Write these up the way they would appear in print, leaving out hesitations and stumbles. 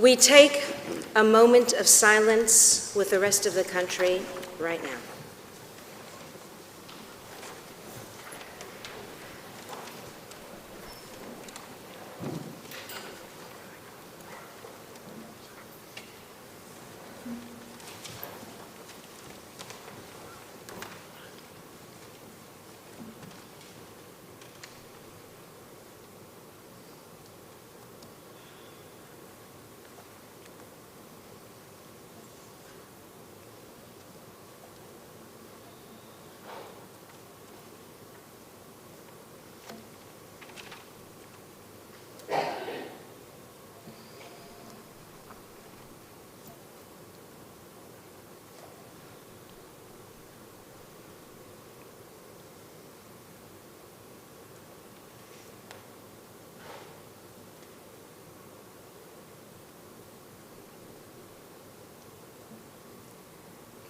We take a moment of silence with the rest of the country right now.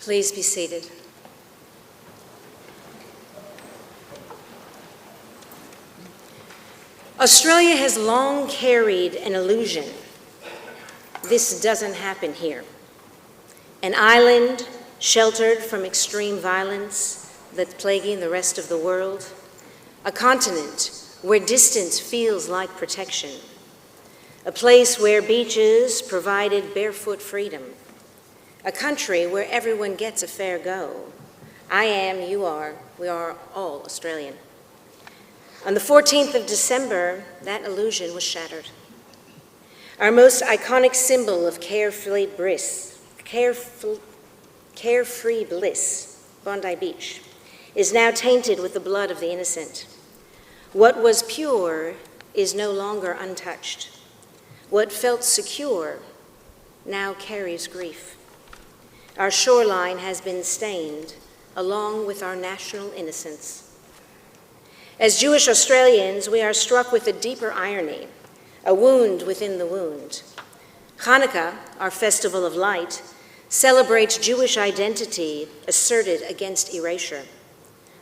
Please be seated. Australia has long carried an illusion. This doesn't happen here. An island sheltered from extreme violence that's plaguing the rest of the world. A continent where distance feels like protection, a place where beaches provided barefoot freedom, a country where everyone gets a fair go. I am, you are, we are all Australian. On the 14th of December, that illusion was shattered. Our most iconic symbol of carefree bliss, Bondi Beach, is now tainted with the blood of the innocent. What was pure is no longer untouched. What felt secure now carries grief. Our shoreline has been stained, along with our national innocence. As Jewish Australians, we are struck with a deeper irony, a wound within the wound. Hanukkah, our festival of light, celebrates Jewish identity asserted against erasure,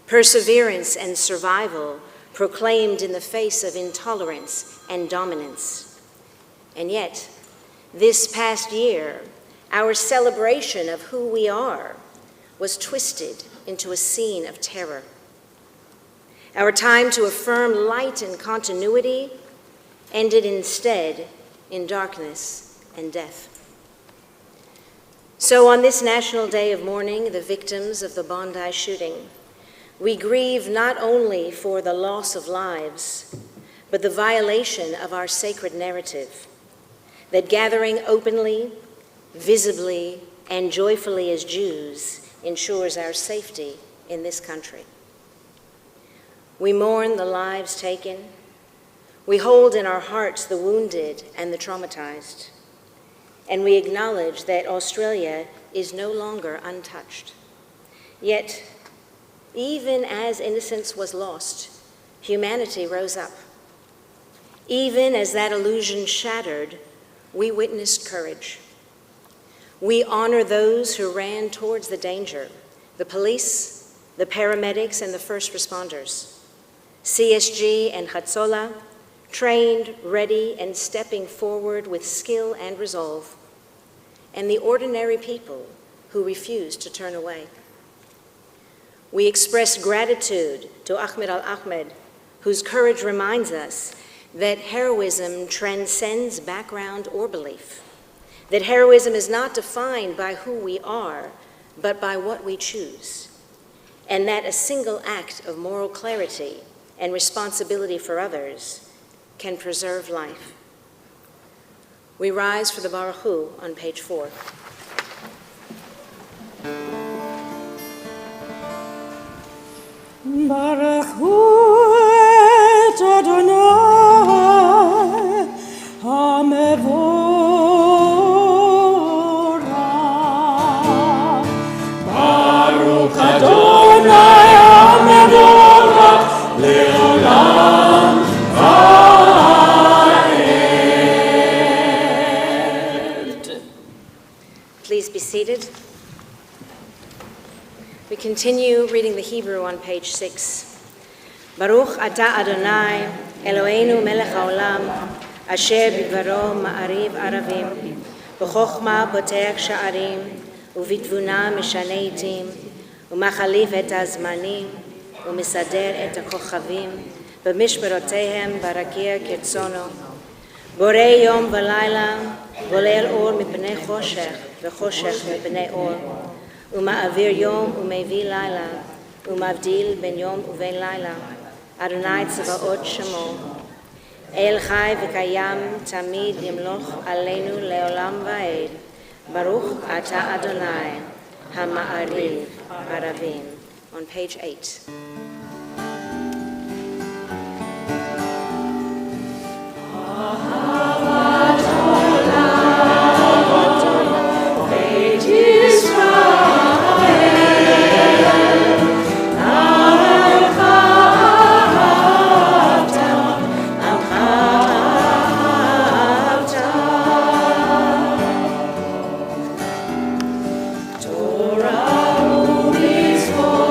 perseverance and survival proclaimed in the face of intolerance and dominance. And yet, this past year, our celebration of who we are was twisted into a scene of terror. Our time to affirm light and continuity ended instead in darkness and death. So on this National Day of Mourning, the victims of the Bondi shooting, we grieve not only for the loss of lives, but the violation of our sacred narrative, that gathering openly, visibly, and joyfully as Jews ensures our safety in this country. We mourn the lives taken. We hold in our hearts the wounded and the traumatized. And we acknowledge that Australia is no longer untouched. Yet, even as innocence was lost, humanity rose up. Even as that illusion shattered, we witnessed courage. We honor those who ran towards the danger, the police, the paramedics, and the first responders. CSG and Hatzola, trained, ready, and stepping forward with skill and resolve, and the ordinary people who refused to turn away. We express gratitude to Ahmed Al-Ahmed, whose courage reminds us that heroism transcends background or belief, that heroism is not defined by who we are, but by what we choose, and that a single act of moral clarity and responsibility for others can preserve life. We rise for the Baruch Hu on page 4. Baruch Hu et Adonai HaMevorach. Baruch Adonai HaMevorach le'olam va'ed. Please be seated. We continue reading the Hebrew on page 6. Baruch atah Adonai, Eloheinu melech haolam, asher bidvaro ma'ariv aravim, b'chokhma poteach sha'arim, u'vitvuna mishane itim, u'machalif et hazmanim, u'misader et hakochavim, b'mishmerotehem barakia kirtzono, borei yom v'layla, golel or mipnei choshech, v'choshech mipnei or, ומעביר יום ומביא לילה, ומבדיל בין יום ובין לילה, אדוני צבאות שמו. אל חי וקיים תמיד ימלוך עלינו לעולם ועד. ברוך אתה אדוני, המעריב ערבים. On page 8. Torah u'mitzvot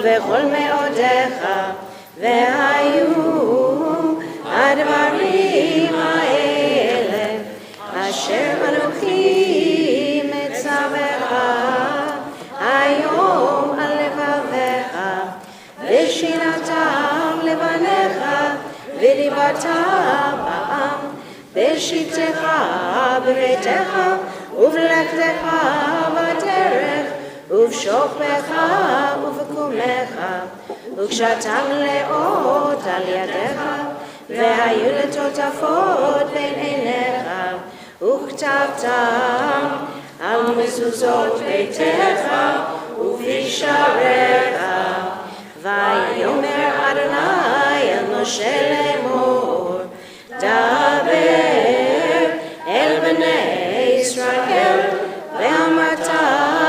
ובכל מאודיך, והיו הדברים האלה, אשר אנוכי מצווך היום על לבביך, ושינתם לבניך, ודיברת בעם, בשבתך בביתך, ובלכתך בדרך, ובשוכבך ובקומך, וקשתם לאות על ידיך, והיו לטוטפות בין עיניך, וכתבתם על מזוזות ביתך ובשעריך. ויאמר אדוני אל משה לאמור, דבר אל בני ישראל, ואמרת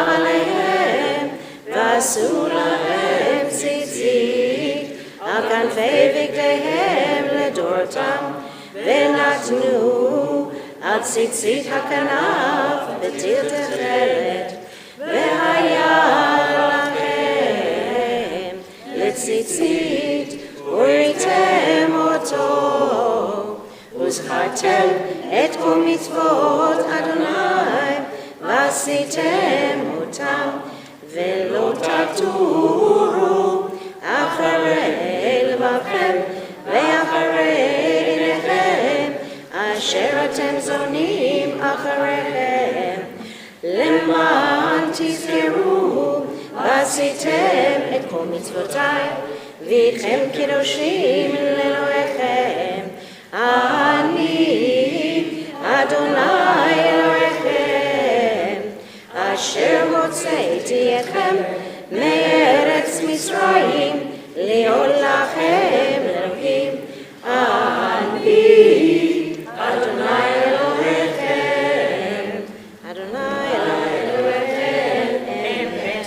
עליהם, ועשו להם ציצית על כנפי בגדיהם לדורתם, ונתנו על ציצית הכנף בטיל תכלת, והיה לכם לציצית וריתם אותו, וזכרתם את כל מצוות אדוני ועשיתם אותם, ולא תטורו אחרי לבבכם ואחרי עיניכם אשר אתם זונים אחריהם, למען תזכרו ועשיתם את כל מצוותיי, ואיתכם קדושים לאלוהיכם, אני אדוני אלוהיכם, אשר הוצאתי אתכם מארץ מצרים להיות לכם אלוהים, אני אדוני אלוהיכם, אדוני אלוהיכם, amen.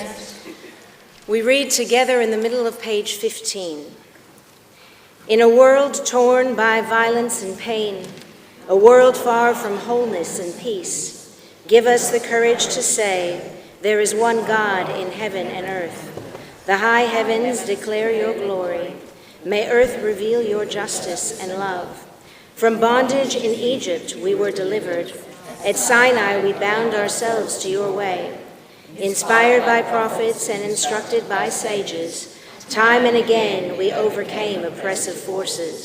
We read together in the middle of page 15. In a world torn by violence and pain, a world far from wholeness and peace, give us the courage to say, there is one God in heaven and earth. The high heavens declare your glory. May earth reveal your justice and love. From bondage in Egypt we were delivered. At Sinai we bound ourselves to your way. Inspired by prophets and instructed by sages, time and again we overcame oppressive forces.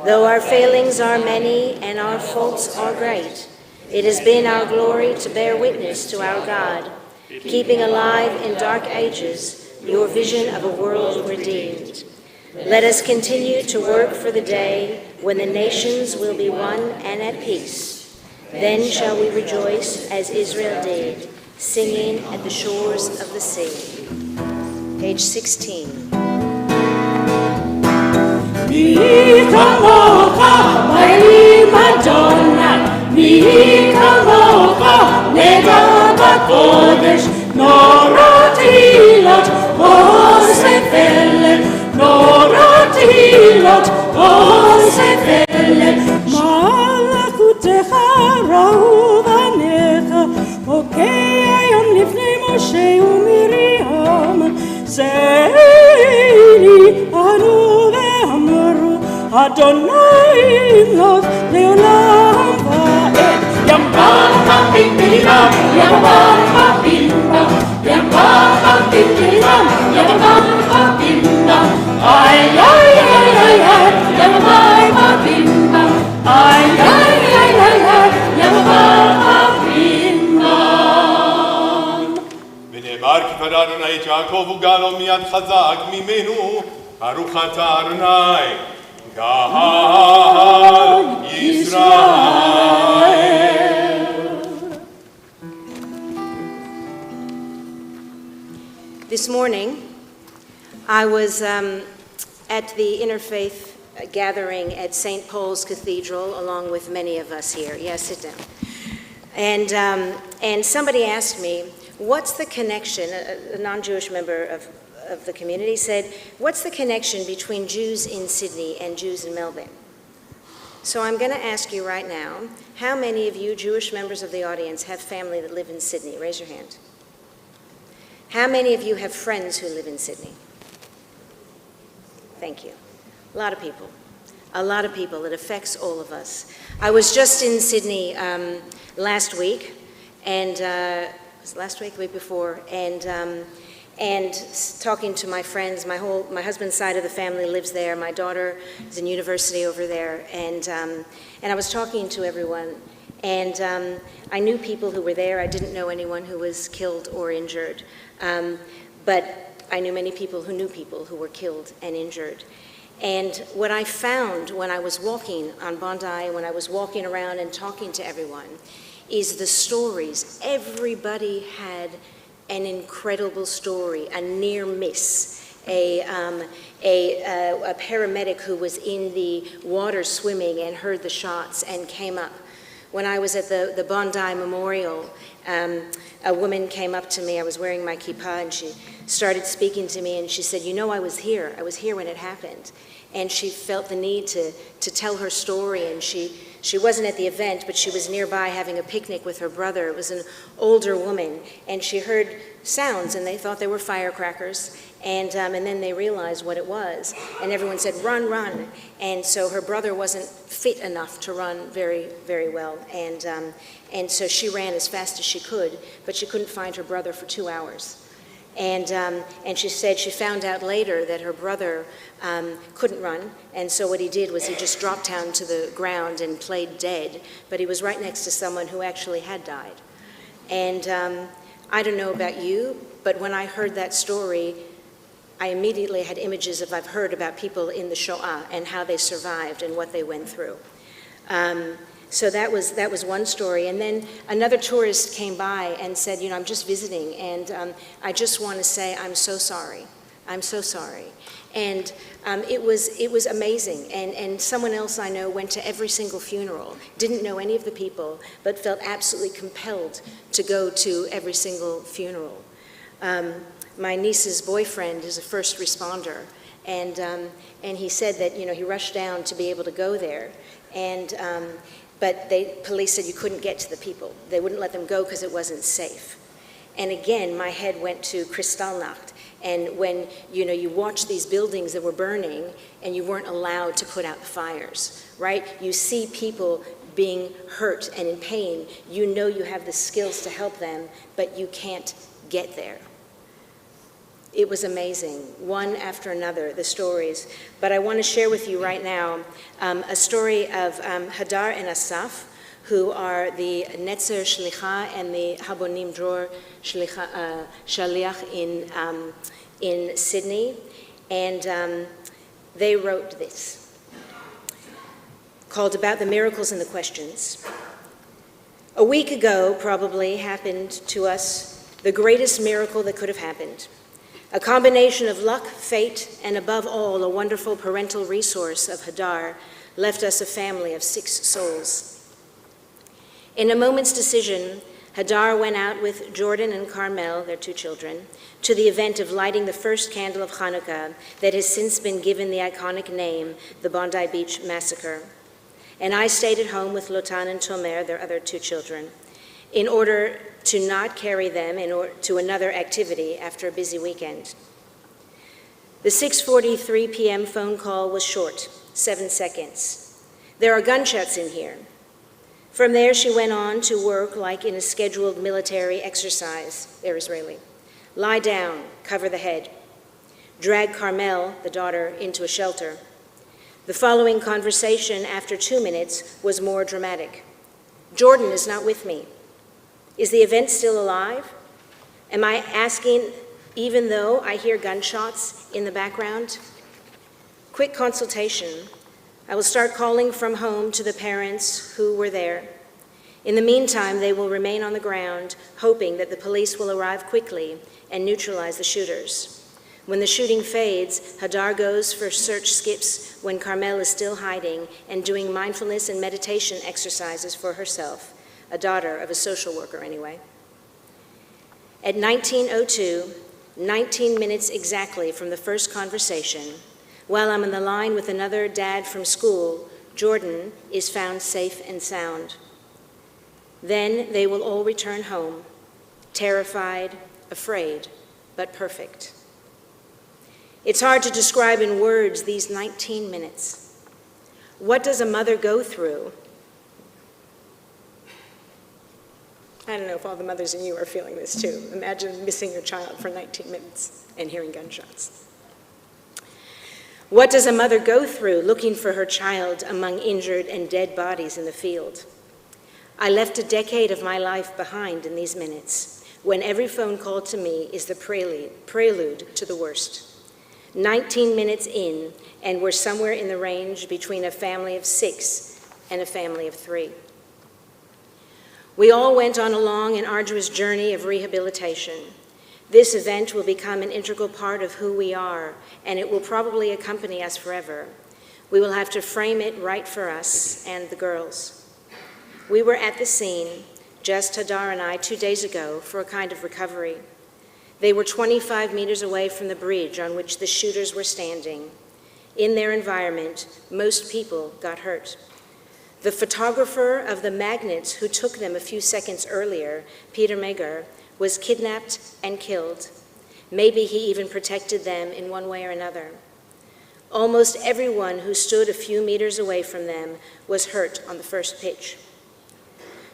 Though our failings are many and our faults are great, it has been our glory to bear witness to our God, keeping alive in dark ages your vision of a world redeemed. Let us continue to work for the day when the nations will be one and at peace. Then shall we rejoice as Israel did, singing at the shores of the sea. Page 16. מי כמוך, אלוהים אדוני, מי כמוך, נגע בקודש, נורא תהילות, עושה פלא, נורא תהילות, עושה פלא. מלכותך ראו בניך, הוגה היום לפני משה ומרים, סיירי ענו ואמרו, אדוני ימלוך לעולם ועד. ימבר חביב ימבר חביב, ימבר חביב ימבר חביב, איי איי איי איי איי, ימבר חביב, איי איי איי איי איי, ימבר חביב. ונאמר כי פדה אדוני את יעקב וגאלו מיד חזק ממנו, ברוך אתה אדוני גאל ישראל. This morning, I was at the Interfaith gathering at St. Paul's Cathedral, along with many of us here. Yeah, sit down. And somebody asked me, what's the connection, a non-Jewish member of the community said, what's the connection between Jews in Sydney and Jews in Melbourne? So I'm going to ask you right now, how many of you Jewish members of the audience have family that live in Sydney? Raise your hand. How many of you have friends who live in Sydney? Thank you. A lot of people. A lot of people. It affects all of us. I was just in Sydney last week, and was it last week, the week before, and talking to my friends. My husband's side of the family lives there. My daughter is in university over there, and I was talking to everyone, and I knew people who were there. I didn't know anyone who was killed or injured, but I knew many people who were killed and injured. And what I found when I was walking on Bondi, when I was walking around and talking to everyone, is the stories. Everybody had an incredible story, a near miss, a paramedic who was in the water swimming and heard the shots and came up. When I was at the Bondi Memorial, a woman came up to me. I was wearing my kippah, and she started speaking to me, and she said, "You know, I was here when it happened." And she felt the need to tell her story, and she wasn't at the event, but she was nearby having a picnic with her brother. It was an older woman, and she heard sounds, and they thought they were firecrackers, and then they realized what it was, and everyone said, "Run, run!" And so her brother wasn't fit enough to run very, very well, and so she ran as fast as she could, but she couldn't find her brother for 2 hours. And she said she found out later that her brother couldn't run, and so what he did was he just dropped down to the ground and played dead, but he was right next to someone who actually had died. And I don't know about you, but when I heard that story, I immediately had images of I've heard about people in the Shoah and how they survived and what they went through. So that was one story. And then another tourist came by and said, "You know, I'm just visiting, and I just want to say I'm so sorry. I'm so sorry." And it was amazing. And someone else I know went to every single funeral, didn't know any of the people, but felt absolutely compelled to go to every single funeral. My niece's boyfriend is a first responder, and he said that, you know, he rushed down to be able to go there, but police said you couldn't get to the people. They wouldn't let them go because it wasn't safe. And again, my head went to Kristallnacht. And when, you know, you watch these buildings that were burning and you weren't allowed to put out the fires, right? You see people being hurt and in pain. You know you have the skills to help them, but you can't get there. It was amazing, one after another, the stories. But I want to share with you right now a story of Hadar and Asaf, who are the Netzer Shlicha and the Habonim Dror Shaliach in Sydney. And they wrote this, called About the Miracles and the Questions. A week ago, probably, happened to us the greatest miracle that could have happened. A combination of luck, fate, and above all, a wonderful parental resource of Hadar left us a family of 6 souls. In a moment's decision, Hadar went out with Jordan and Carmel, their 2 children, to the event of lighting the first candle of Hanukkah that has since been given the iconic name, the Bondi Beach Massacre. And I stayed at home with Lotan and Tomer, their other 2 children, in order to not carry them to another activity after a busy weekend. The 6:43 p.m. phone call was short, 7 seconds. "There are gunshots in here." From there, she went on to work like in a scheduled military exercise. They're Israeli. "Lie down, cover the head." Drag Carmel, the daughter, into a shelter. The following conversation after 2 minutes was more dramatic. "Jordan is not with me. Is the event still alive? Am I asking even though I hear gunshots in the background? Quick consultation. I will start calling from home to the parents who were there. In the meantime, they will remain on the ground, hoping that the police will arrive quickly and neutralize the shooters. When the shooting fades, Hadar goes for search skips when Carmel is still hiding and doing mindfulness and meditation exercises for herself. A daughter of a social worker, anyway. At 19:02, 19 minutes exactly from the first conversation, while I'm on the line with another dad from school, Jordan is found safe and sound. Then they will all return home, terrified, afraid, but perfect. It's hard to describe in words these 19 minutes. What does a mother go through? I don't know if all the mothers in you are feeling this too. Imagine missing your child for 19 minutes and hearing gunshots. What does a mother go through looking for her child among injured and dead bodies in the field? I left a decade of my life behind in these minutes, when every phone call to me is the prelude to the worst. 19 minutes in, and we're somewhere in the range between a family of 6 and a family of 3. We all went on a long and arduous journey of rehabilitation. This event will become an integral part of who we are, and it will probably accompany us forever. We will have to frame it right for us and the girls. We were at the scene, just Hadar and I, 2 days ago for a kind of recovery. They were 25 meters away from the bridge on which the shooters were standing. In their environment, most people got hurt. The photographer of the magnets who took them a few seconds earlier, Peter Meger, was kidnapped and killed. Maybe he even protected them in one way or another. Almost everyone who stood a few meters away from them was hurt on the first pitch.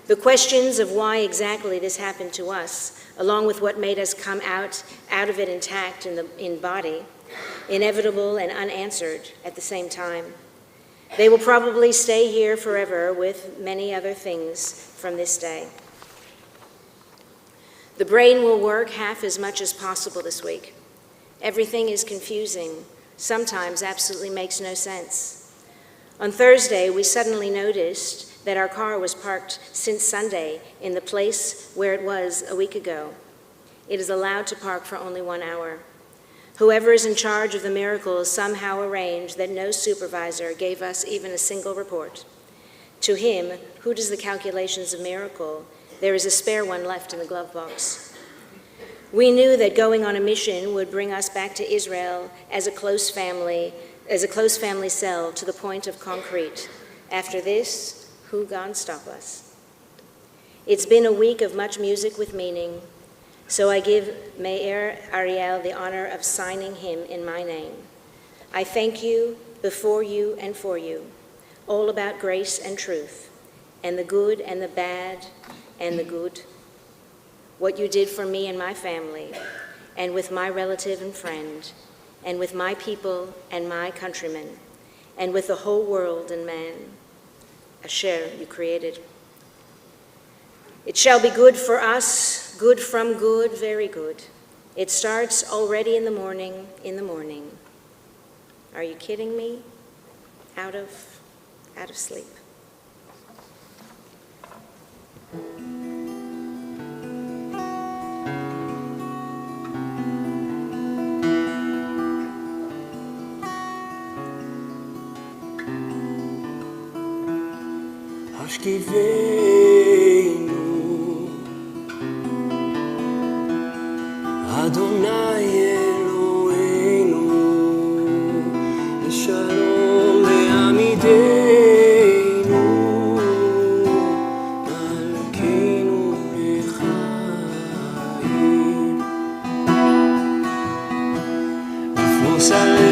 The questions of why exactly this happened to us, along with what made us come out of it intact in body, inevitable and unanswered at the same time. They will probably stay here forever with many other things from this day. The brain will work half as much as possible this week. Everything is confusing, sometimes absolutely makes no sense. On Thursday, we suddenly noticed that our car was parked since Sunday in the place where it was a week ago. It is allowed to park for only 1 hour. Whoever is in charge of the miracles somehow arranged that no supervisor gave us even a single report. To him, who does the calculations of miracle, there is a spare one left in the glove box. We knew that going on a mission would bring us back to Israel as a close family cell to the point of concrete. After this, who can stop us? It's been a week of much music with meaning, so I give Meir Ariel the honor of signing him in my name. I thank you before you and for you, all about grace and truth, and the good and the bad and the good, what you did for me and my family, and with my relative and friend, and with my people and my countrymen, and with the whole world and man, Asher you created. It shall be good for us, good from good, very good. It starts already in the morning, Are you kidding me? Out of sleep. השכיבנו, אדוני אלוהינו, לשלום בעמידנו, מלכנו לחיים. ופרוס עלינו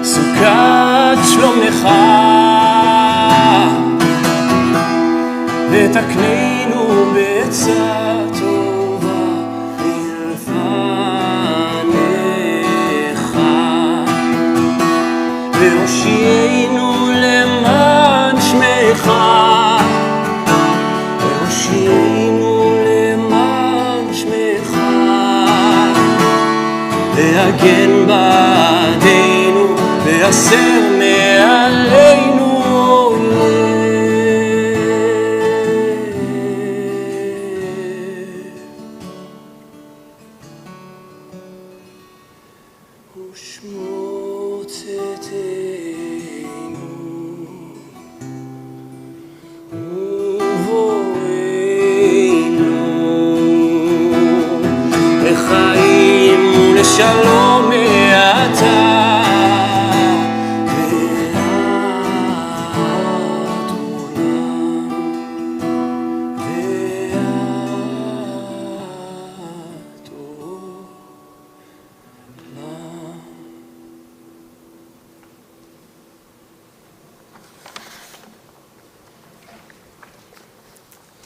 סוכת שלומך, ותקננו בעצה טובה מלפניך, והושיענו למען שמך, והושיענו למען שמך, והגן בעדינו והסר מעלינו ושמור צאתנו ובואנו לחיים ולשלום מעתה ועד עולם ועד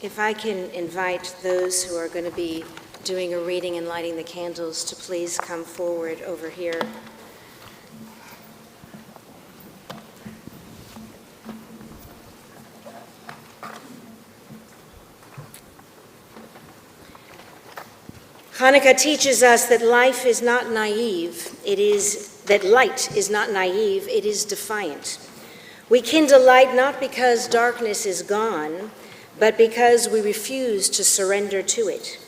If I can invite those who are going to be doing a reading and lighting the candles to please come forward over here. Hanukkah teaches us that life is not naive. That light is not naive, it is defiant. We kindle light not because darkness is gone, but because we refuse to surrender to it.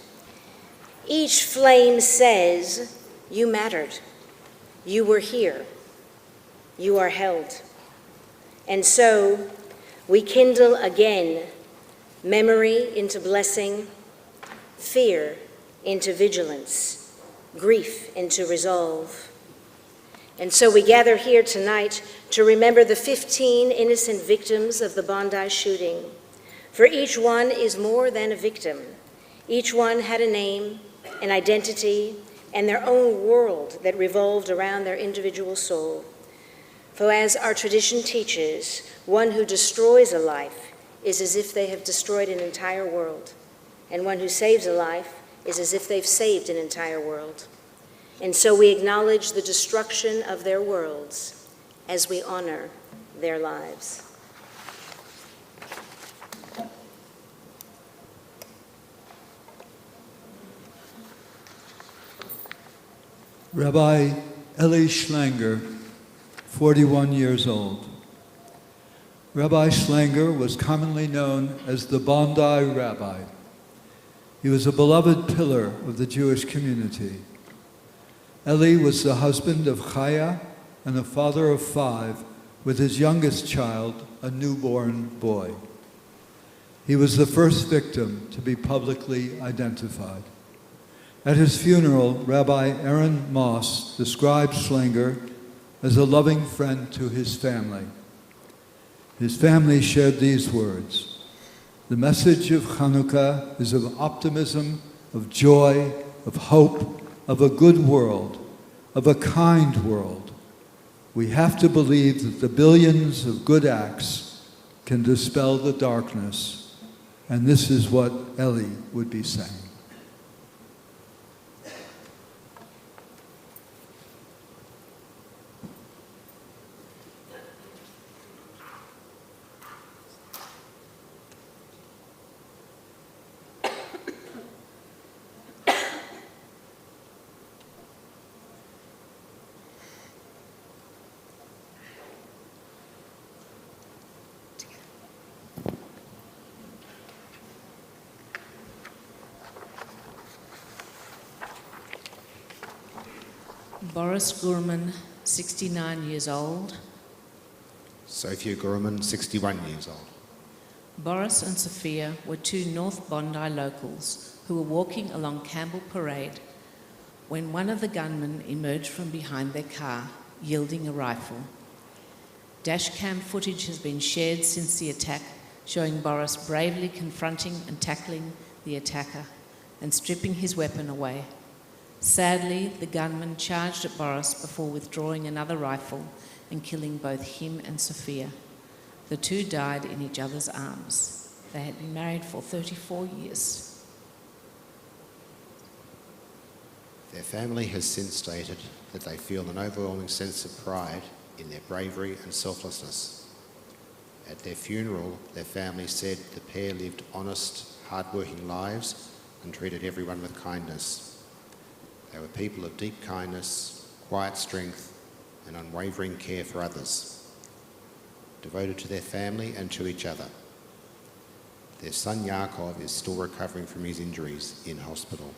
Each flame says, you mattered, you were here, you are held. And so we kindle again memory into blessing, fear into vigilance, grief into resolve. And so we gather here tonight to remember the 15 innocent victims of the Bondi shooting. For each one is more than a victim. Each one had a name, an identity, and their own world that revolved around their individual soul. For as our tradition teaches, one who destroys a life is as if they have destroyed an entire world, and one who saves a life is as if they've saved an entire world. And so we acknowledge the destruction of their worlds as we honor their lives. Rabbi Eli Schlanger, 41 years old. Rabbi Schlanger was commonly known as the Bondi Rabbi. He was a beloved pillar of the Jewish community. Eli was the husband of Chaya and a father of 5, with his youngest child, a newborn boy. He was the first victim to be publicly identified. At his funeral, Rabbi Aaron Moss described Schlanger as a loving friend to his family. His family shared these words: the message of Hanukkah is of optimism, of joy, of hope, of a good world, of a kind world. We have to believe that the billions of good acts can dispel the darkness, and this is what Eli would be saying. Boris Gurman, 69 years old. Sophia Gurman, 61 years old. Boris and Sophia were 2 North Bondi locals who were walking along Campbell Parade when one of the gunmen emerged from behind their car, yielding a rifle. Dashcam footage has been shared since the attack, showing Boris bravely confronting and tackling the attacker and stripping his weapon away. Sadly, the gunman charged at Boris before withdrawing another rifle and killing both him and Sophia. The 2 died in each other's arms. They had been married for 34 years. Their family has since stated that they feel an overwhelming sense of pride in their bravery and selflessness. At their funeral, their family said the pair lived honest, hard-working lives and treated everyone with kindness. They were people of deep kindness, quiet strength, and unwavering care for others, devoted to their family and to each other. Their son Yaakov is still recovering from his injuries in hospital.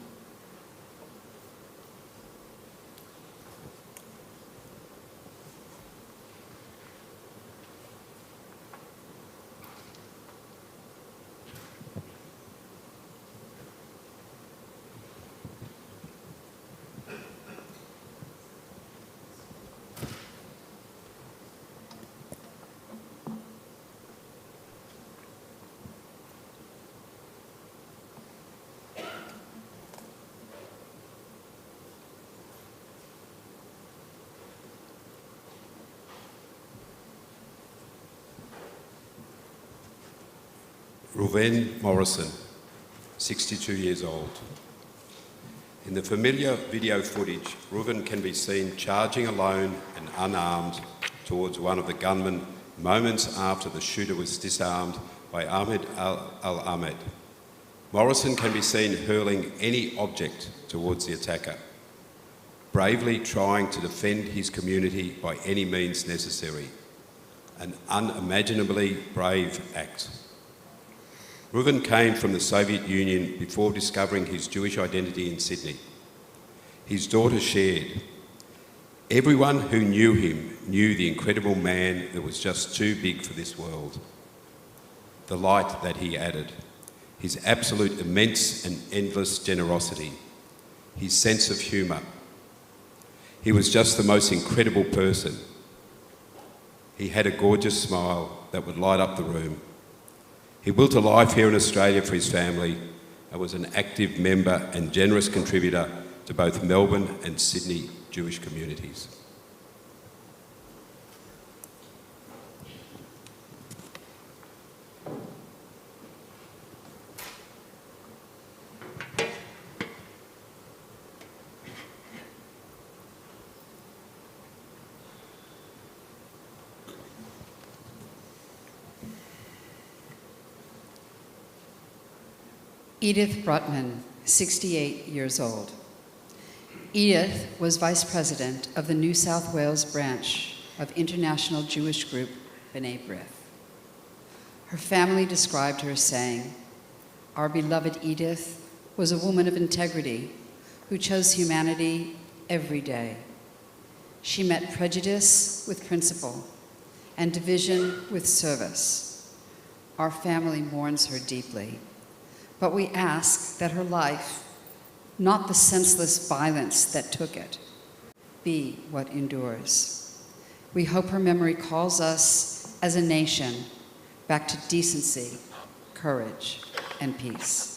Reuven Morrison, 62 years old. In the familiar video footage, Reuven can be seen charging alone and unarmed towards one of the gunmen moments after the shooter was disarmed by Ahmed Al-Ahmed. Morrison can be seen hurling any object towards the attacker, bravely trying to defend his community by any means necessary. An unimaginably brave act. Reuven came from the Soviet Union before discovering his Jewish identity in Sydney. His daughter shared, "Everyone who knew him knew the incredible man that was just too big for this world." The light that he added, his absolute immense and endless generosity, his sense of humour. He was just the most incredible person. He had a gorgeous smile that would light up the room. He built a life here in Australia for his family and was an active member and generous contributor to both Melbourne and Sydney Jewish communities. Edith Brutman, 68 years old. Edith was Vice President of the New South Wales branch of International Jewish Group B'nai B'rith. Her family described her saying, "Our beloved Edith was a woman of integrity who chose humanity every day. She met prejudice with principle and division with service. Our family mourns her deeply. But we ask that her life, not the senseless violence that took it, be what endures. We hope her memory calls us as a nation back to decency, courage, and peace."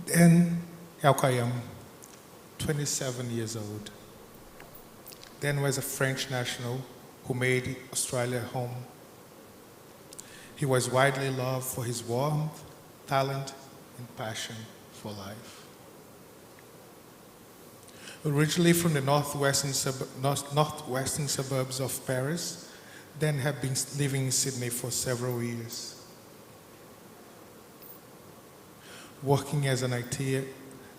Dan Elkayam, 27 years old. Dan was a French national who made Australia home. He was widely loved for his warmth, talent, and passion for life. Originally from the northwestern suburbs of Paris, Dan had been living in Sydney for several years. Working as an IT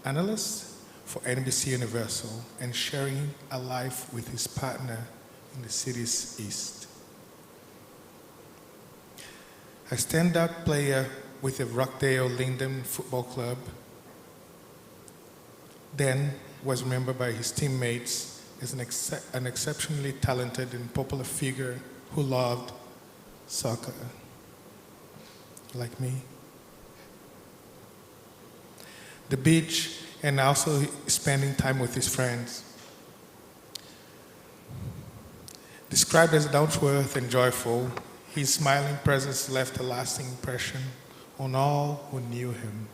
analyst for NBC Universal and sharing a life with his partner in the city's east. A stand-up player with the Rockdale Linden Football Club, Dan was remembered by his teammates as an exceptionally talented and popular figure who loved soccer, like me. The beach, and also spending time with his friends. Described as down-to-earth and joyful, his smiling presence left a lasting impression on all who knew him.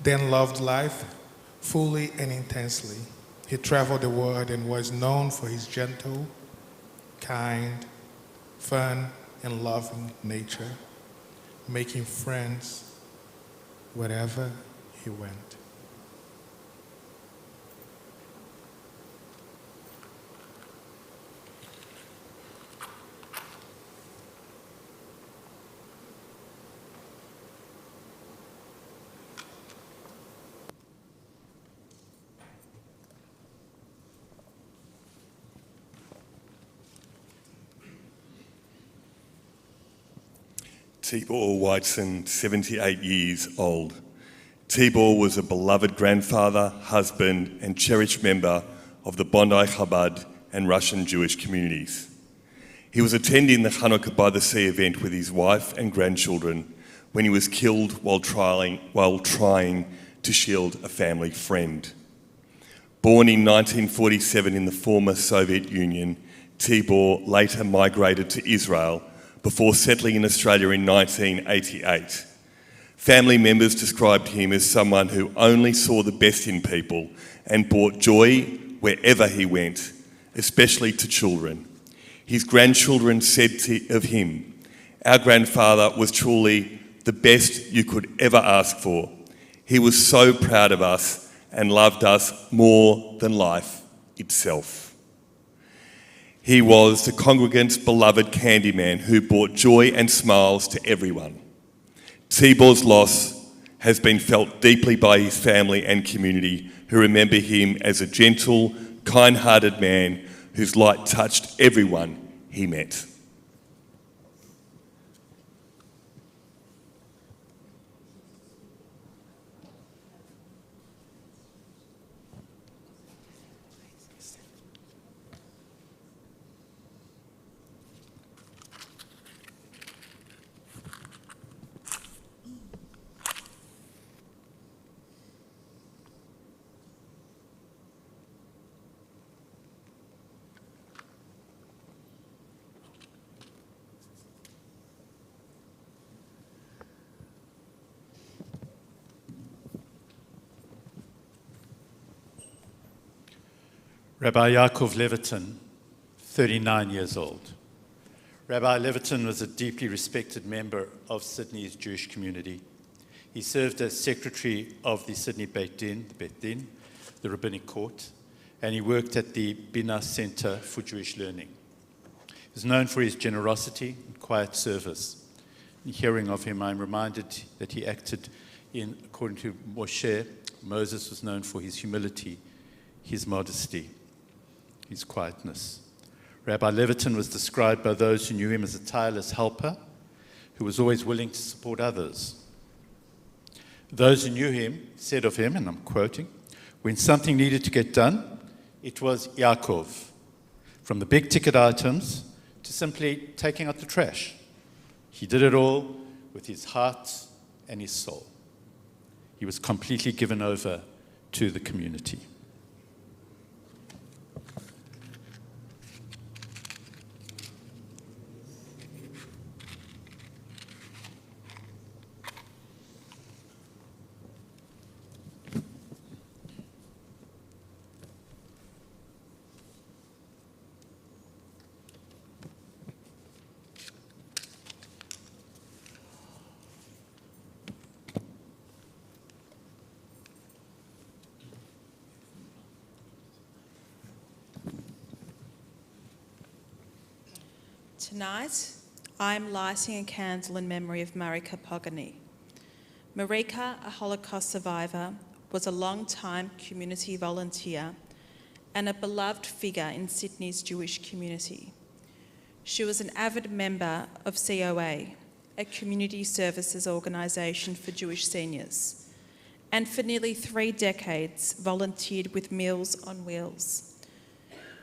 Dan loved life fully and intensely. He traveled the world and was known for his gentle, kind, fun, and loving nature, making friends wherever he went. Tibor Whiteson, 78 years old. Tibor was a beloved grandfather, husband, and cherished member of the Bondi Chabad and Russian Jewish communities. He was attending the Hanukkah by the Sea event with his wife and grandchildren when he was killed while trying to shield a family friend. Born in 1947 in the former Soviet Union, Tibor later migrated to Israel before settling in Australia in 1988. Family members described him as someone who only saw the best in people and brought joy wherever he went, especially to children. His grandchildren said of him, "Our grandfather was truly the best you could ever ask for. He was so proud of us and loved us more than life itself." He was the congregant's beloved Candyman who brought joy and smiles to everyone. Tibor's loss has been felt deeply by his family and community, who remember him as a gentle, kind-hearted man whose light touched everyone he met. Rabbi Yaakov Levitin, 39 years old. Rabbi Levitin was a deeply respected member of Sydney's Jewish community. He served as secretary of the Sydney Beit Din, the rabbinic court, and he worked at the Bina Center for Jewish Learning. He was known for his generosity and quiet service. In hearing of him, I'm reminded that he acted according to Moshe, Moses was known for his humility, his modesty, his quietness. Rabbi Levitin was described by those who knew him as a tireless helper who was always willing to support others. Those who knew him said of him, and I'm quoting, "When something needed to get done, it was Yaakov, from the big ticket items to simply taking out the trash. He did it all with his heart and his soul. He was completely given over to the community." Tonight, I'm lighting a candle in memory of Marika Pogany. Marika, a Holocaust survivor, was a long-time community volunteer and a beloved figure in Sydney's Jewish community. She was an avid member of COA, a community services organisation for Jewish seniors, and for nearly 3 decades volunteered with Meals on Wheels.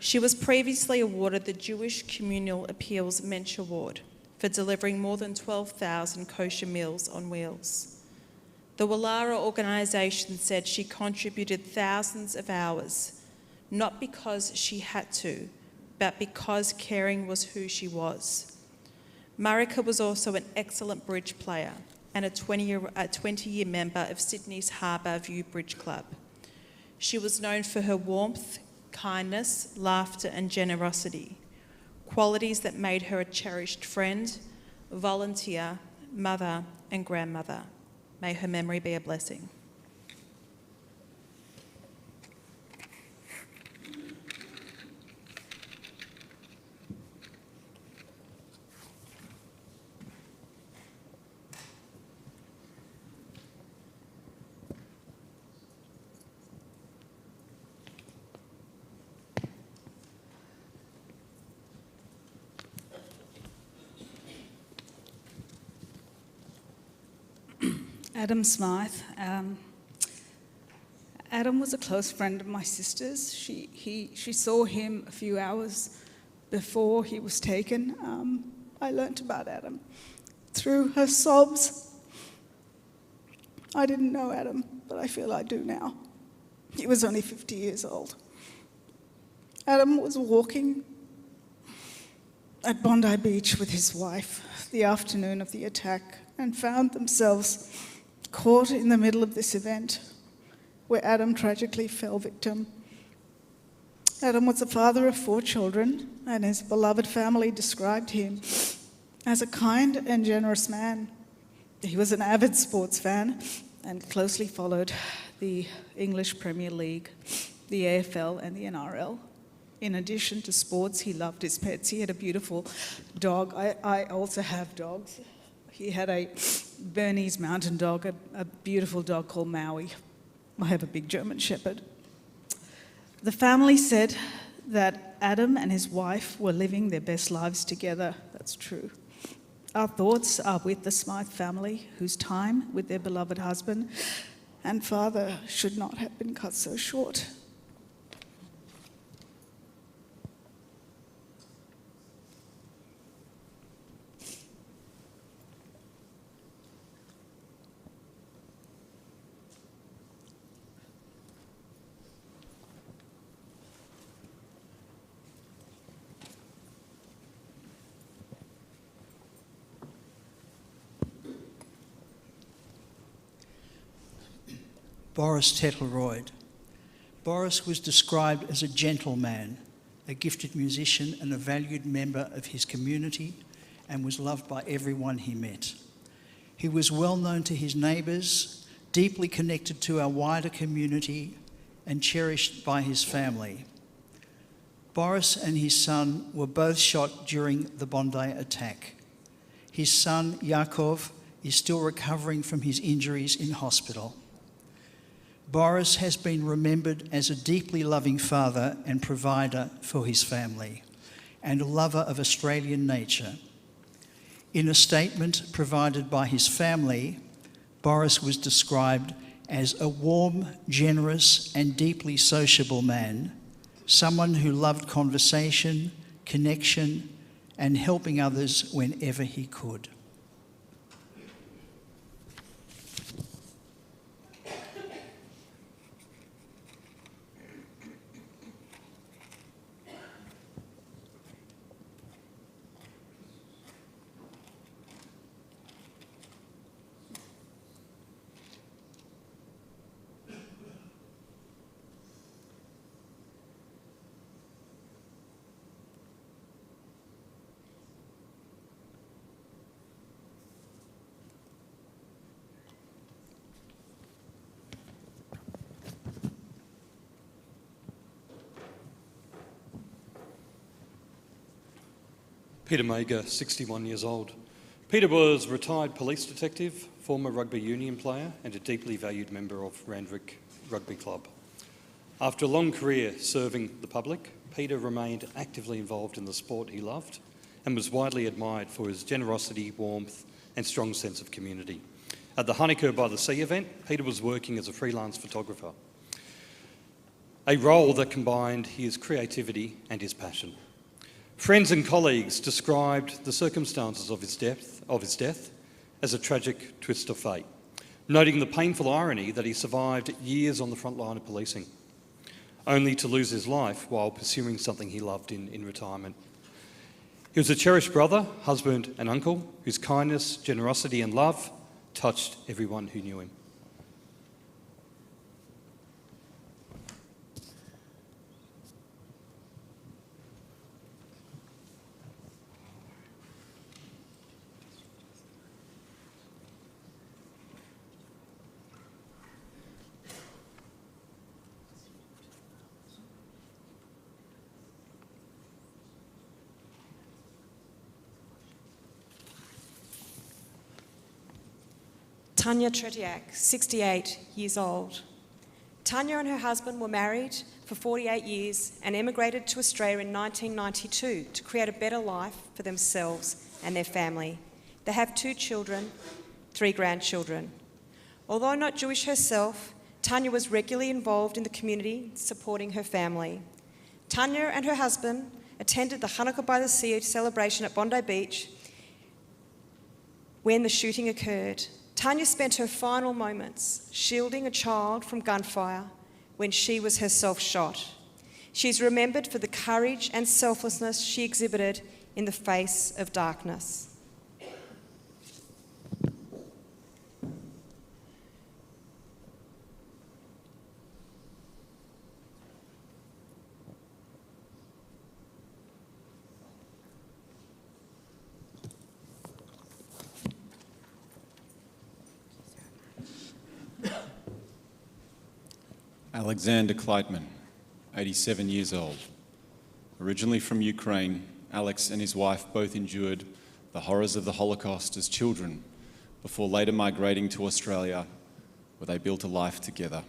She was previously awarded the Jewish Communal Appeals Mensch Award for delivering more than 12,000 kosher meals on wheels. The Wallara organisation said she contributed thousands of hours, not because she had to, but because caring was who she was. Marika was also an excellent bridge player and a 20-year member of Sydney's Harbour View Bridge Club. She was known for her warmth, kindness, laughter and generosity, qualities that made her a cherished friend, volunteer, mother and grandmother. May her memory be a blessing. Adam Smythe. Adam was a close friend of my sister's. She saw him a few hours before he was taken. I learnt about Adam through her sobs I didn't know Adam, but I feel I do now. He was only 50 years old. Adam was walking at Bondi Beach with his wife the afternoon of the attack and found themselves caught in the middle of this event where Adam tragically fell victim. Adam was the father of 4 children, and his beloved family described him as a kind and generous man. He was an avid sports fan and closely followed the English Premier League, the AFL and the NRL. In addition to sports, he loved his pets. He had a beautiful dog. I also have dogs. He had a Bernese mountain dog, a beautiful dog called Maui. I have a big German Shepherd. The family said that Adam and his wife were living their best lives together. That's true. Our thoughts are with the Smythe family, whose time with their beloved husband and father should not have been cut so short. Boris Tetleroyd. Boris was described as a gentleman, a gifted musician and a valued member of his community, and was loved by everyone he met. He was well known to his neighbours, deeply connected to our wider community, and cherished by his family. Boris and his son were both shot during the Bondi attack. His son, Yakov, is still recovering from his injuries in hospital. Boris has been remembered as a deeply loving father and provider for his family, and a lover of Australian nature. In a statement provided by his family, Boris was described as a warm, generous, and deeply sociable man, someone who loved conversation, connection, and helping others whenever he could. Peter Mager, 61 years old. Peter was a retired police detective, former rugby union player, and a deeply valued member of Randwick Rugby Club. After a long career serving the public, Peter remained actively involved in the sport he loved and was widely admired for his generosity, warmth, and strong sense of community. At the Hanukkah by the Sea event, Peter was working as a freelance photographer, a role that combined his creativity and his passion. Friends and colleagues described the circumstances of his death as a tragic twist of fate, noting the painful irony that he survived years on the front line of policing, only to lose his life while pursuing something he loved in retirement. He was a cherished brother, husband and uncle whose kindness, generosity and love touched everyone who knew him. Tanya Tretiak, 68 years old. Tanya and her husband were married for 48 years and emigrated to Australia in 1992 to create a better life for themselves and their family. They have 2 children, 3 grandchildren. Although not Jewish herself, Tanya was regularly involved in the community, supporting her family. Tanya and her husband attended the Hanukkah by the Sea celebration at Bondi Beach when the shooting occurred. Tanya spent her final moments shielding a child from gunfire when she was herself shot. She's remembered for the courage and selflessness she exhibited in the face of darkness. Alexander Kleitman, 87 years old. Originally from Ukraine, Alex and his wife both endured the horrors of the Holocaust as children before later migrating to Australia, where they built a life together.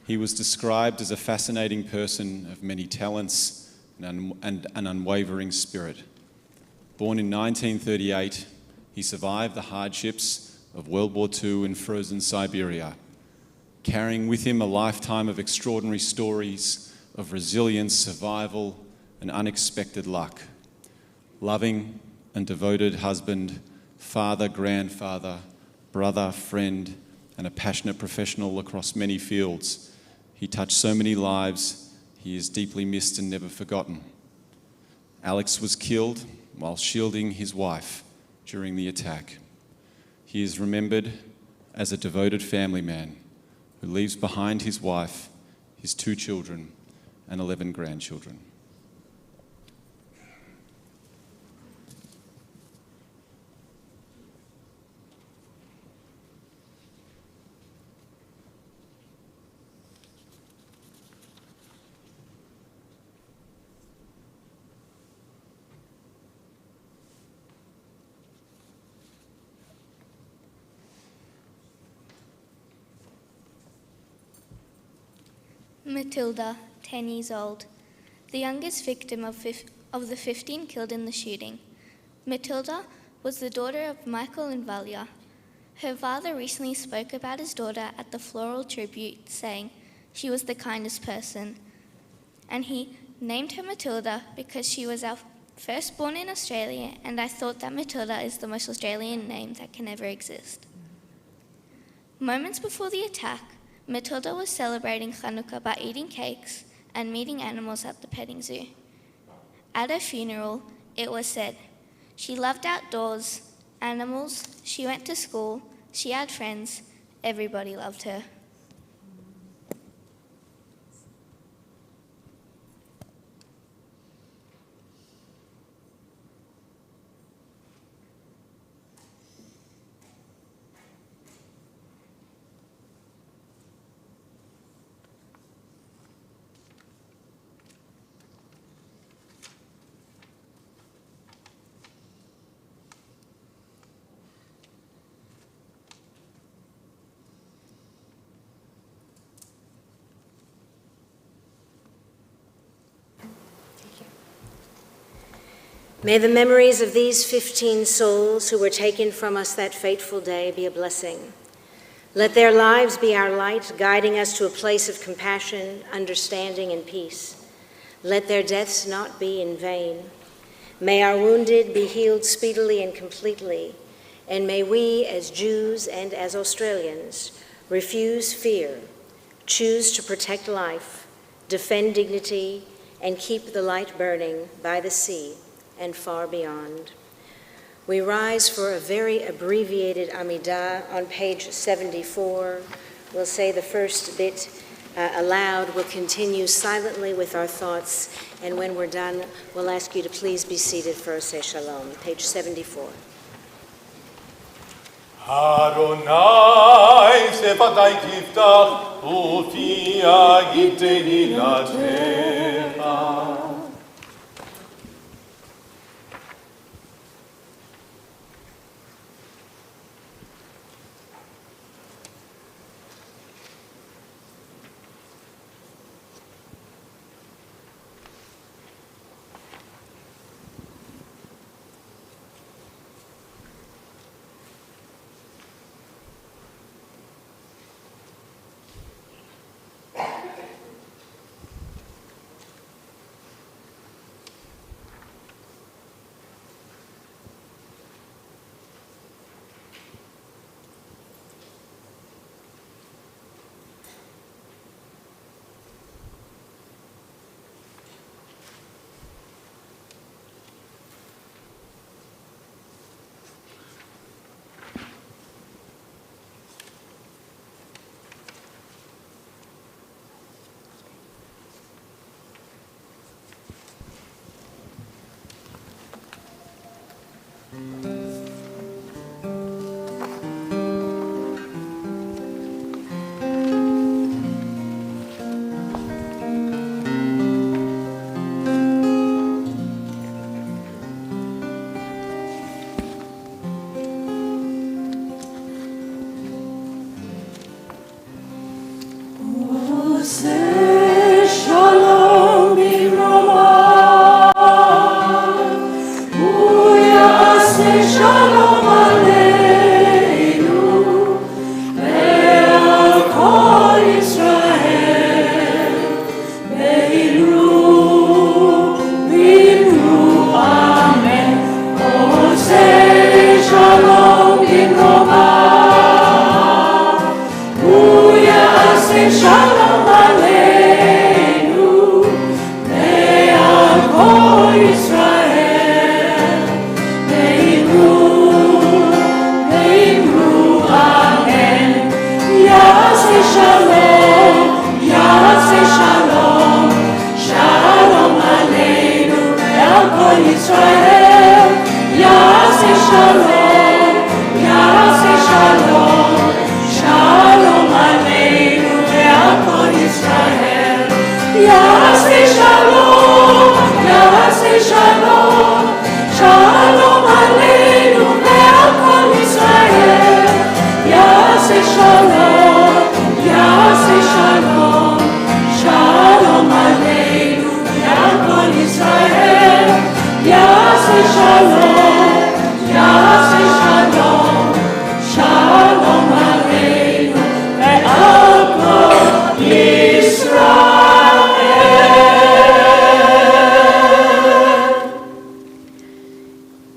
He was described as a fascinating person of many talents and an unwavering spirit. Born in 1938, he survived the hardships of World War II in frozen Siberia, carrying with him a lifetime of extraordinary stories of resilience, survival, and unexpected luck. Loving and devoted husband, father, grandfather, brother, friend, and a passionate professional across many fields. He touched so many lives, he is deeply missed and never forgotten. Alex was killed while shielding his wife during the attack. He is remembered as a devoted family man who leaves behind his wife, his 2 children, and 11 grandchildren. Matilda, 10 years old, the youngest victim of the 15 killed in the shooting. Matilda was the daughter of Michael and Valia. Her father recently spoke about his daughter at the floral tribute, saying she was the kindest person, and he named her Matilda because she was our first born in Australia, and I thought that Matilda is the most Australian name that can ever exist. Moments before the attack, Matilda was celebrating Chanukah by eating cakes and meeting animals at the petting zoo. At her funeral, it was said, she loved outdoors, animals, she went to school, she had friends, everybody loved her. May the memories of these 15 souls who were taken from us that fateful day be a blessing. Let their lives be our light, guiding us to a place of compassion, understanding, and peace. Let their deaths not be in vain. May our wounded be healed speedily and completely, and may we, as Jews and as Australians, refuse fear, choose to protect life, defend dignity, and keep the light burning by the sea and far beyond. We rise for a very abbreviated Amidah on page 74. We'll say the first bit aloud. We'll continue silently with our thoughts, and when we're done, we'll ask you to please be seated for Oseh Shalom. Page 74. Adonai sefatai tiftach ufi agid tehilatecha.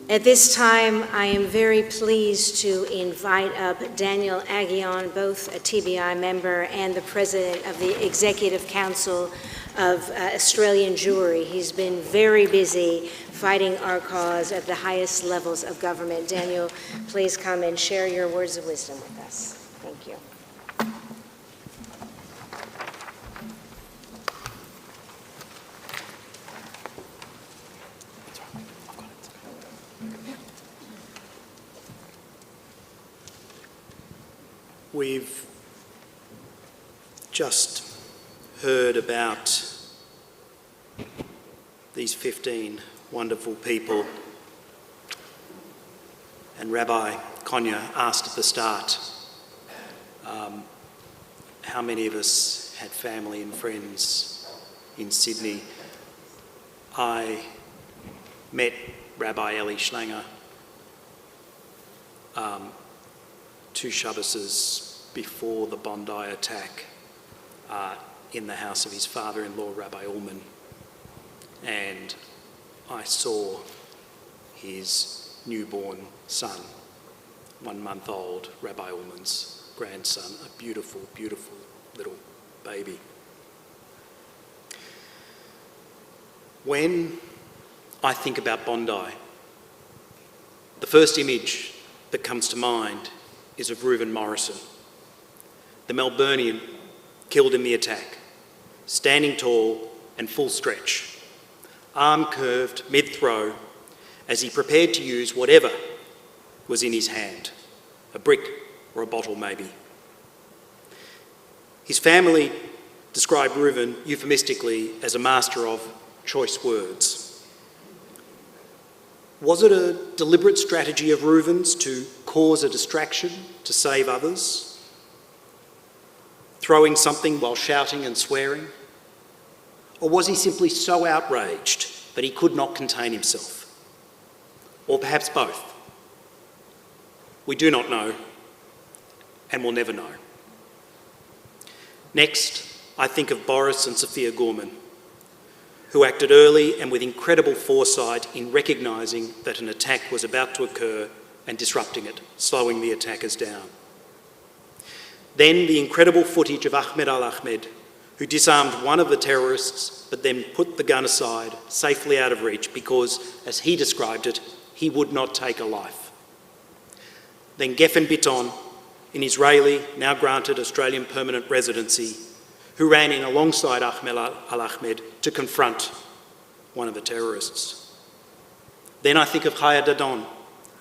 At this time, I am very pleased to invite up Daniel Aguillon, both a TBI member and the president of the Executive Council of Australian Jewry. He's been very busy fighting our cause at the highest levels of government. Daniel, please come and share your words of wisdom with us. Thank you. We've just heard about these 15 wonderful people, and Rabbi Konya asked at the start how many of us had family and friends in Sydney. I met Rabbi Eli Schlanger 2 Shabbases before the Bondi attack in the house of his father-in-law, Rabbi Ullman, and I saw his newborn son, 1 month old, Rabbi Ullman's grandson, a beautiful, beautiful little baby. When I think about Bondi, the first image that comes to mind is of Reuven Morrison, the Melburnian killed in the attack, standing tall and full stretch, arm curved mid-throw as he prepared to use whatever was in his hand, a brick or a bottle maybe. His family described Reuven euphemistically as a master of choice words. Was it a deliberate strategy of Reuven's to cause a distraction to save others? Throwing something while shouting and swearing? Or was he simply so outraged that he could not contain himself? Or perhaps both? We do not know, and will never know. Next, I think of Boris and Sophia Gorman, who acted early and with incredible foresight in recognising that an attack was about to occur and disrupting it, slowing the attackers down. Then the incredible footage of Ahmed al-Ahmed, who disarmed one of the terrorists but then put the gun aside, safely out of reach, because, as he described it, he would not take a life. Then Geffen Bitton, an Israeli, now granted Australian permanent residency, who ran in alongside Ahmed al-Ahmed to confront one of the terrorists. Then I think of Chaya Dadon,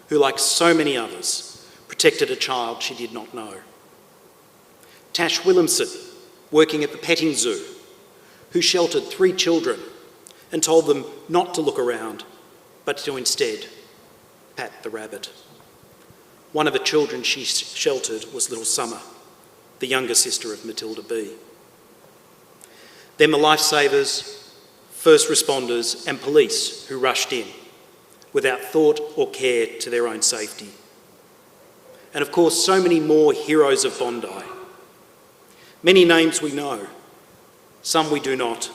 who, like so many others, protected a child she did not know. Tash Williamson, working at the petting zoo, who sheltered 3 children and told them not to look around, but to instead pat the rabbit. One of the children she sheltered was little Summer, the younger sister of Matilda B. Then the lifesavers, first responders and police who rushed in without thought or care to their own safety. And of course, so many more heroes of Bondi. Many names we know, some we do not.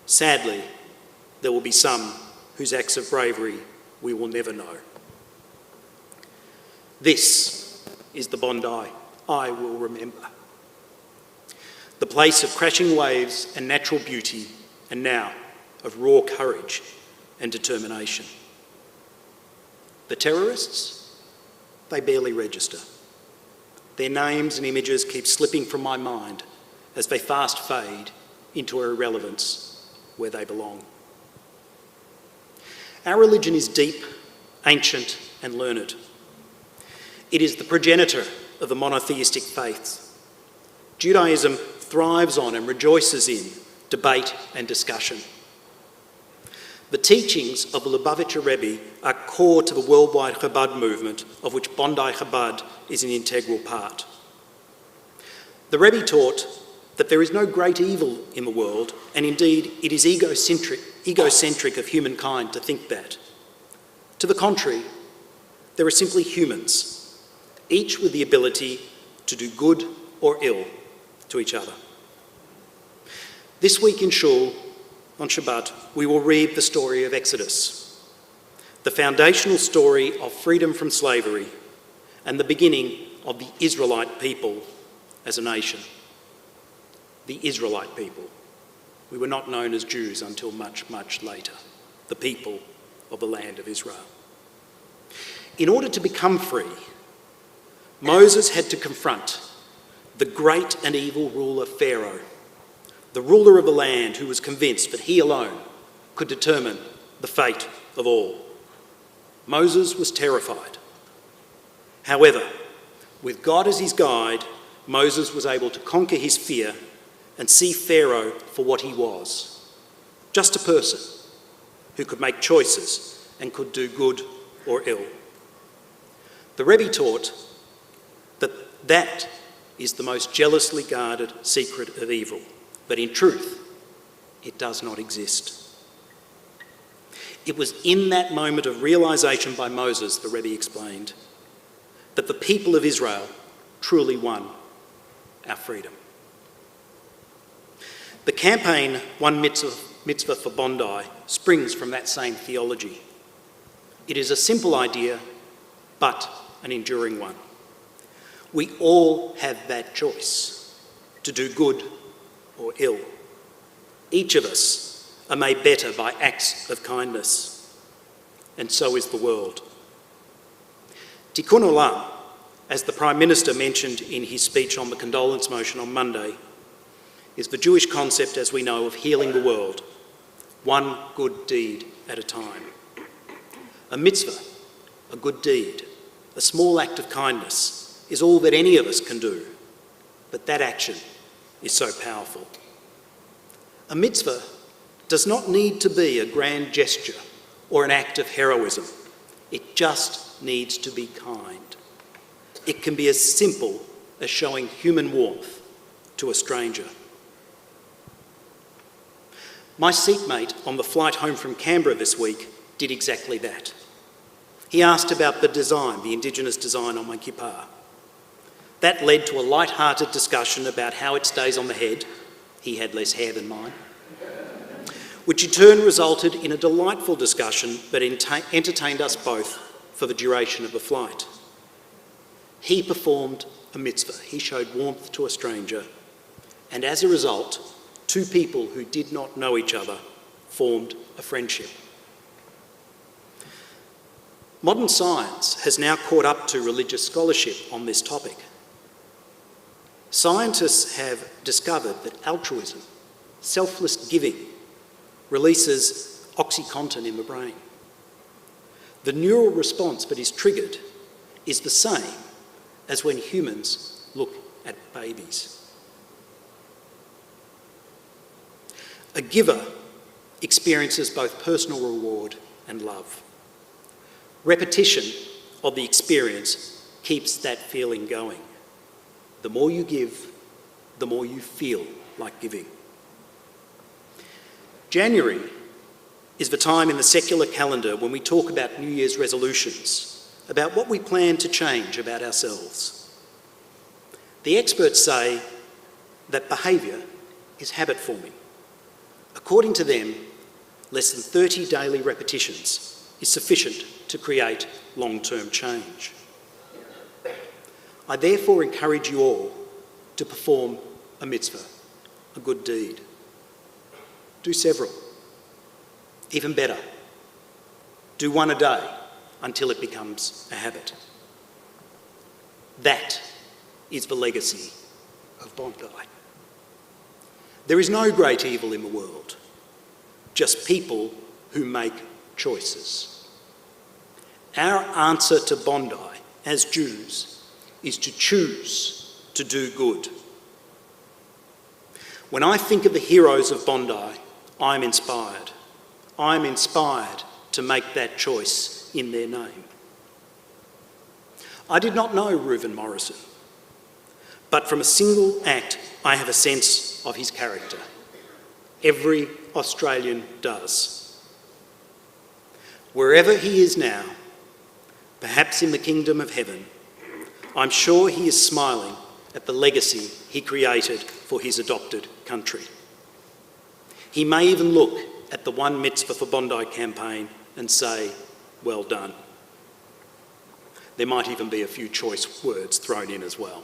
Sadly, there will be some whose acts of bravery we will never know. This is the Bondi I will remember. The place of crashing waves and natural beauty, and now of raw courage and determination. The terrorists, they barely register. Their names and images keep slipping from my mind as they fast fade into irrelevance where they belong. Our religion is deep, ancient and learned. It is the progenitor of the monotheistic faiths. Judaism thrives on and rejoices in debate and discussion. The teachings of the Lubavitcher Rebbe are core to the worldwide Chabad movement, of which Bondi Chabad is an integral part. The Rebbe taught that there is no great evil in the world, and indeed it is egocentric of humankind to think that. To the contrary, there are simply humans, each with the ability to do good or ill to each other. This week in Shul, on Shabbat, we will read the story of Exodus, the foundational story of freedom from slavery and the beginning of the Israelite people as a nation. The Israelite people. We were not known as Jews until much, much later. The people of the land of Israel. In order to become free, Moses had to confront the great and evil ruler Pharaoh, the ruler of the land who was convinced that he alone could determine the fate of all. Moses was terrified. However, with God as his guide, Moses was able to conquer his fear and see Pharaoh for what he was, just a person who could make choices and could do good or ill. The Rebbe taught that that is the most jealously guarded secret of evil, but in truth, it does not exist. It was in that moment of realisation by Moses, the Rebbe explained, that the people of Israel truly won our freedom. The campaign One Mitzvah for Bondi springs from that same theology. It is a simple idea, but an enduring one. We all have that choice, to do good or ill. Each of us are made better by acts of kindness, and so is the world. Tikkun Olam, as the Prime Minister mentioned in his speech on the condolence motion on Monday, is the Jewish concept, as we know, of healing the world, one good deed at a time. A mitzvah, a good deed, a small act of kindness is all that any of us can do, but that action is so powerful. A mitzvah does not need to be a grand gesture or an act of heroism. It just needs to be kind. It can be as simple as showing human warmth to a stranger. My seatmate on the flight home from Canberra this week did exactly that. He asked about the design, the Indigenous design on my kippah. That led to a light-hearted discussion about how it stays on the head. He had less hair than mine. Which in turn resulted in a delightful discussion that entertained us both for the duration of the flight. He performed a mitzvah. He showed warmth to a stranger, and as a result, two people who did not know each other formed a friendship. Modern science has now caught up to religious scholarship on this topic. Scientists have discovered that altruism, selfless giving, releases oxytocin in the brain. the neural response that is triggered is the same as when humans look at babies. A giver experiences both personal reward and love. Repetition of the experience keeps that feeling going. The more you give, the more you feel like giving. January is the time in the secular calendar when we talk about New Year's resolutions, about what we plan to change about ourselves. The experts say that behaviour is habit forming. According to them, less than 30 daily repetitions is sufficient to create long-term change. I therefore encourage you all to perform a mitzvah, a good deed. Do several. Even better, do one a day until it becomes a habit. That is the legacy of Bondi. There is no great evil in the world, just people who make choices. Our answer to Bondi as Jews is to choose to do good. When I think of the heroes of Bondi, I'm inspired. I'm inspired to make that choice in their name. I did not know Reuven Morrison, but from a single act I have a sense of his character. Every Australian does. Wherever he is now, perhaps in the kingdom of heaven, I'm sure he is smiling at the legacy he created for his adopted country. He may even look at the One Mitzvah for Bondi campaign and say, well done. There might even be a few choice words thrown in as well.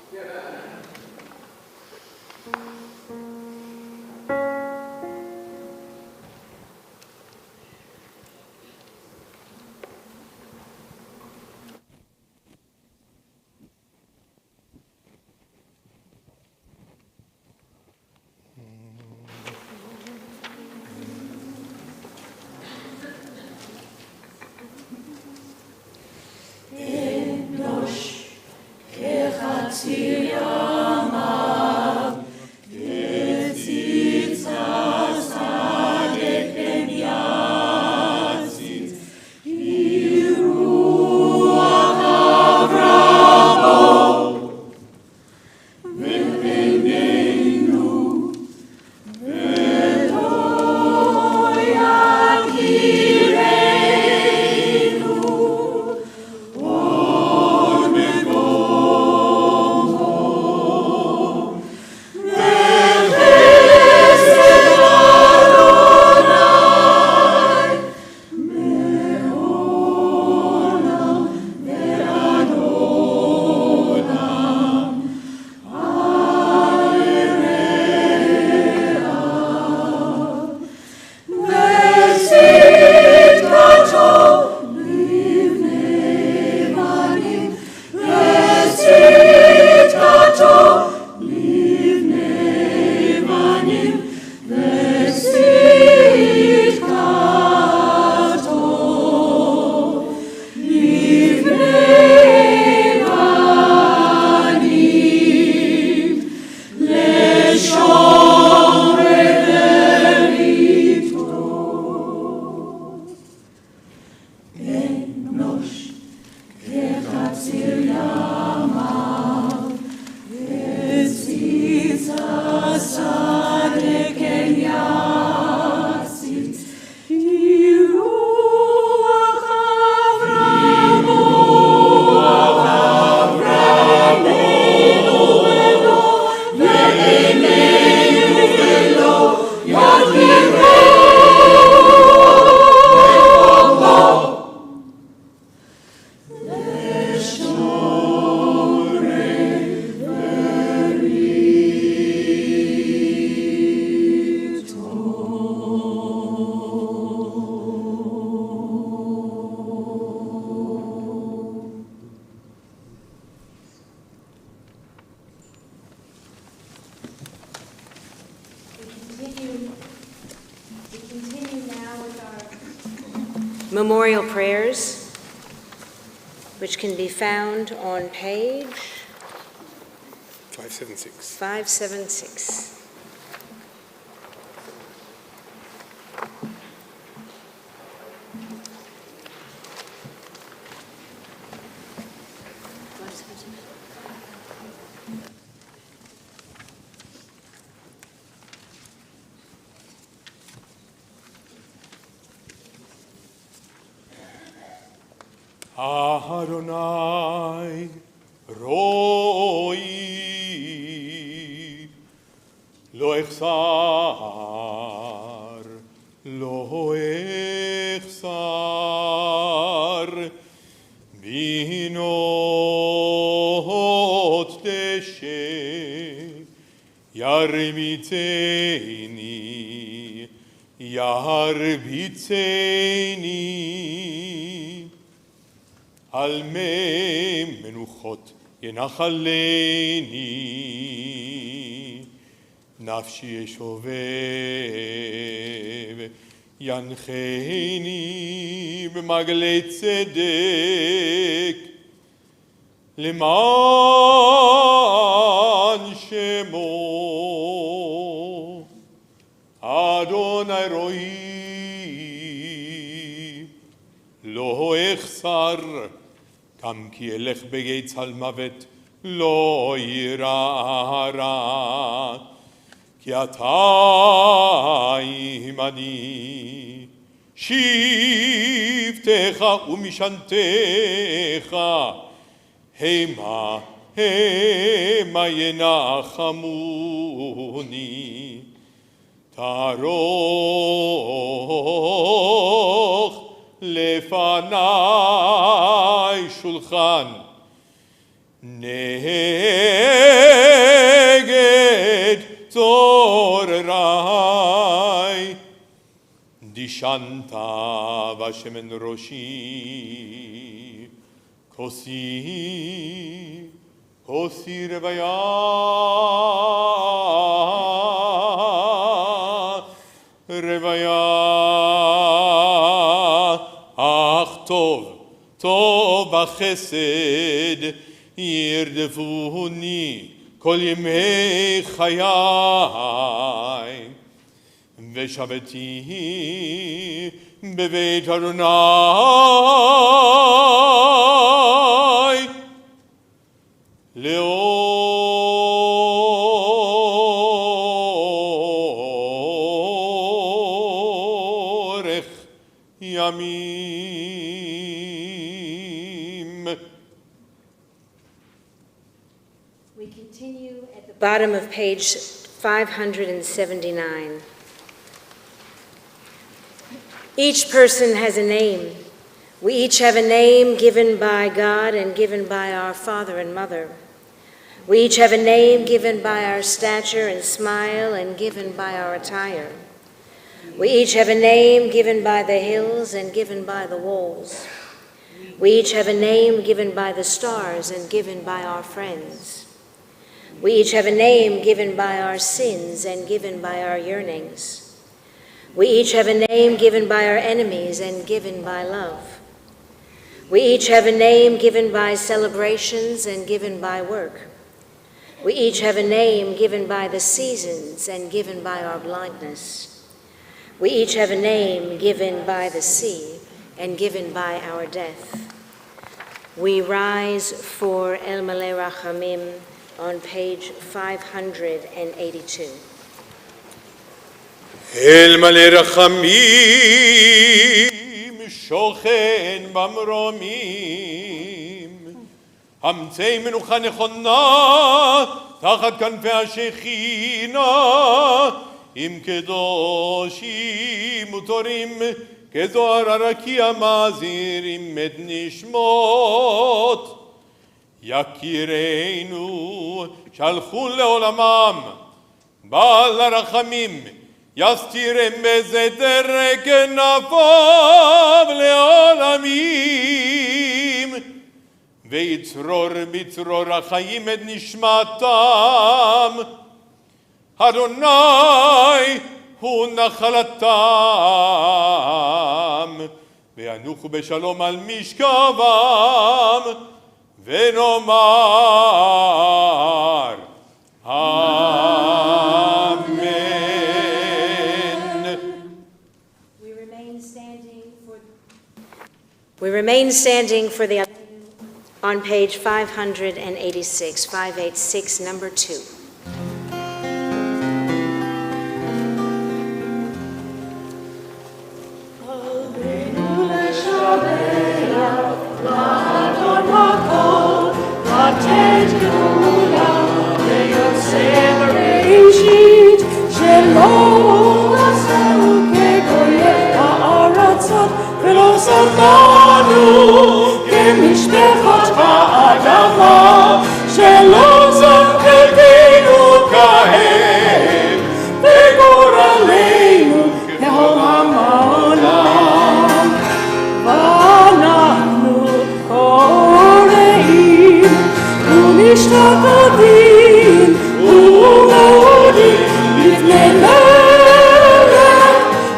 Memorial prayers which can be found on page 576. 576. Adonai roi lo echsar binot deshe yarbitzeini על מי מנוחות ינחלני, נפשי ישובב ינחני במעגלי צדק, למען שמו אדוני רואי לא אחסר, גם כי אלך בגיא צל מוות לא יירא רע, כי אתה עמדי, שבטך ומשענתך המה המה ינחמוני, תערוך לפניי שולחן נגד צורריי, דשנת בשמן ראשי, כוסי רוויה טוב וחסד ירדפוני כל ימי חיי, ושבתי בבית אדוני לאורך ימים. Bottom of page 579. Each person has a name. We each have a name given by God and given by our father and mother. We each have a name given by our stature and smile and given by our attire. We each have a name given by the hills and given by the walls. We each have a name given by the stars and given by our friends. We each have a name given by our sins and given by our yearnings. We each have a name given by our enemies and given by love. We each have a name given by celebrations and given by work. We each have a name given by the seasons and given by our blindness. We each have a name given by the sea and given by our death. We rise for El Maleh Rachamim on page 582. אל מלא רחמים שוכן במרומים, אמצעי מנוחה נכונה תחת כנפי השכינה, עם קדושים וטורים כזוהר הרקיע מזהירים את נשמות יקירינו שלחו לעולמם, בעל הרחמים יסתירם בסתר כנפיו לעולמים, ויצרור בצרור החיים את נשמתם. אדוני הוא נחלתם וינוחו בשלום על משכבם, ונאמר אמן. We remain standing for the on page 586, 586, number 2. כמשפחות האדמה שלא זכרנו כהם וגורלנו כהום העולם ואנחנו קוראים ומשתחווים ומודים לפני מלך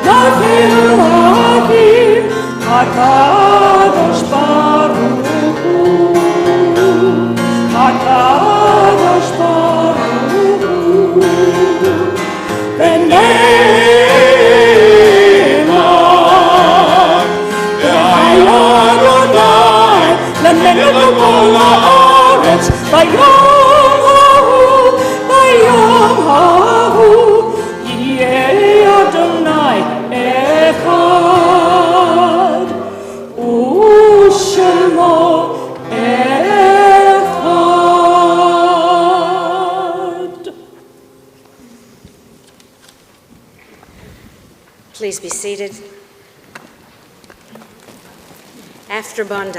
מלכנו האבים הקדוש ברוך הוא הקדוש ברוך הוא ונאמר והיה אדוני למלך כל הארץ ביום ההוא יהיה אדוני אחד ושמו אחד. Please be seated. After Bondi,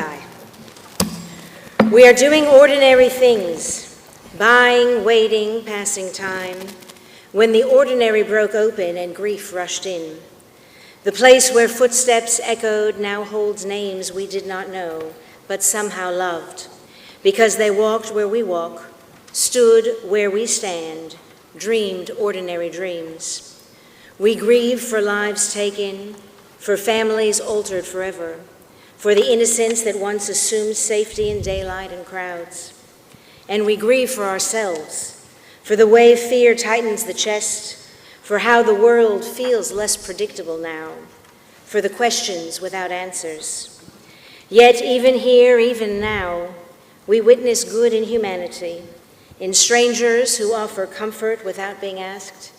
we are doing ordinary things, buying, waiting, passing time, when the ordinary broke open and grief rushed in. The place where footsteps echoed now holds names we did not know, but somehow loved, because they walked where we walk, stood where we stand, dreamed ordinary dreams. We grieve for lives taken, for families altered forever, for the innocence that once assumed safety in daylight and crowds. And we grieve for ourselves, for the way fear tightens the chest, for how the world feels less predictable now, for the questions without answers. Yet even here, even now, we witness good in humanity, in strangers who offer comfort without being asked,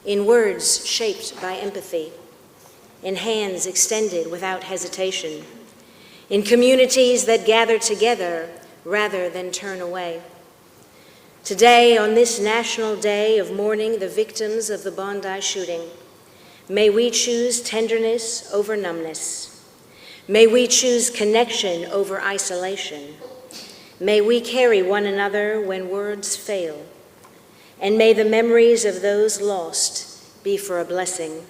in words shaped by empathy, in hands extended without hesitation, in communities that gather together rather than turn away. Today, on this National Day of mourning the victims of the Bondi shooting, may we choose tenderness over numbness. May we choose connection over isolation. May we carry one another when words fail. And may the memories of those lost be for a blessing,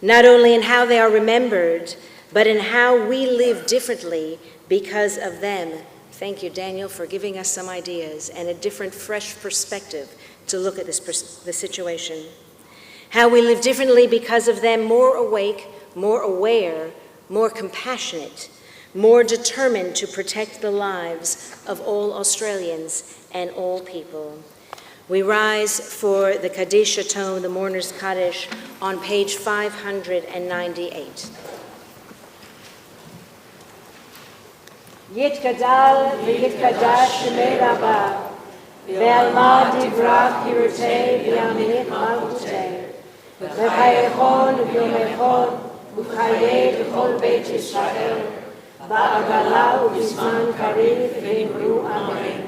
not only in how they are remembered, but in how we live differently because of them. Thank you, Daniel, for giving us some ideas and a different, fresh perspective to look at the situation. How we live differently because of them, more awake, more aware, more compassionate, more determined to protect the lives of all Australians and all people. We rise for the Kaddish tone, the Mourner's Kaddish, on page 598. יתגדל ויתקדש שמי רבה, ועלמא דברה פירוטי וימית מלכותי, וחייכון וביומכון וחיי בכל בית ישראל, בעגלה ובזמן קריב ואמרו אמן.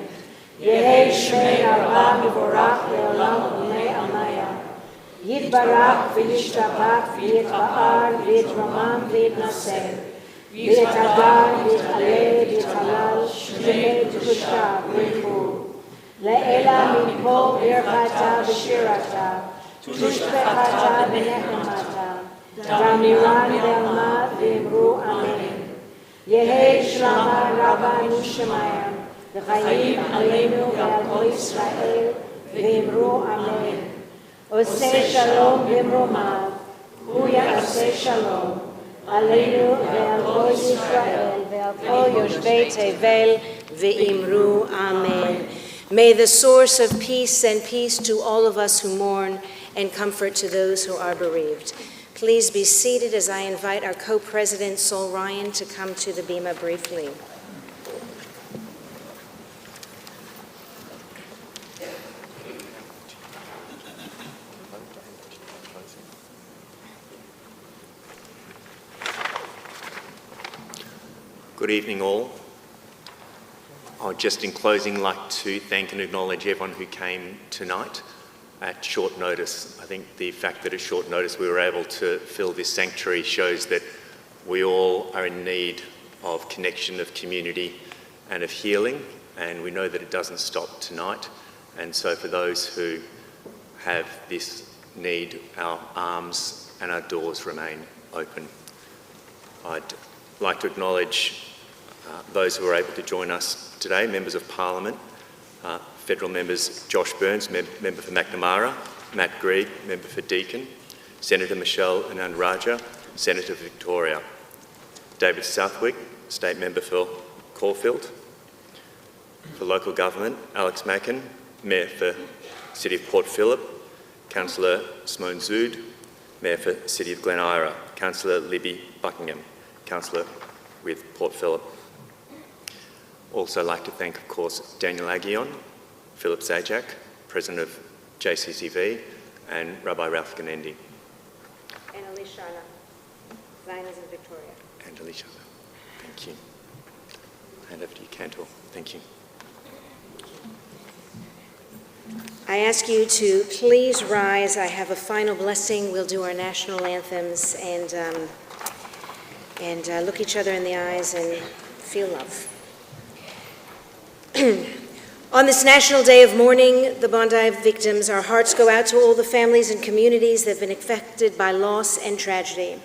יהי שמי רבה מבורך לעולם ולעולמי עלמיה. יתברך וישתבח ויתפאר ויתרומם ויתנשא. ויתהדר ויתעלה ויתהלל שמי קדושה בריחו. לעילה מפה ברכתה ושירתה, תושבחתה ונחמתה, דמירן ועלמא ואמרו אמן. יהי שלמה רבנו שמיים, וחיים עלינו ועל כל ישראל, ואמרו אמן. עושה שלום במרומיו, הוא יעשה שלום. עלינו ועל כל ישראל ועל כל יושבי תבל ואמרו אמן. May the source of peace send peace to all of us who mourn and comfort to those who are bereaved. Please be seated as I invite our co-president, Sol Ryan, to come to the bima briefly. Good evening, all. I'd just in closing like to thank and acknowledge everyone who came tonight at short notice. I think the fact that at short notice we were able to fill this sanctuary shows that we all are in need of connection, of community and of healing, and we know that it doesn't stop tonight. And so for those who have this need, our arms and our doors remain open. I'd like to acknowledge those who are able to join us today, members of Parliament, federal members Josh Burns, member for McNamara, Matt Greig, member for Deakin, Senator Michelle Anand-Rajah, Senator for Victoria, David Southwick, state member for Caulfield, for local government, Alex Mackin, mayor for City of Port Phillip, Councillor Simone Zood, mayor for City of Glen Eira, Councillor Libby Buckingham, councillor with Port Phillip. Also like to thank, of course, Daniel Aguillon, Philip Zajac, President of JCCV, and Rabbi Ralph Ganendi. And Alishana, Zionism Victoria. And Alishana, thank you. Hand over to you, Cantor. Thank you. I ask you to please rise. I have a final blessing. We'll do our national anthems and look each other in the eyes and feel love. On this National Day of Mourning, the Bondi victims, our hearts go out to all the families and communities that have been affected by loss and tragedy.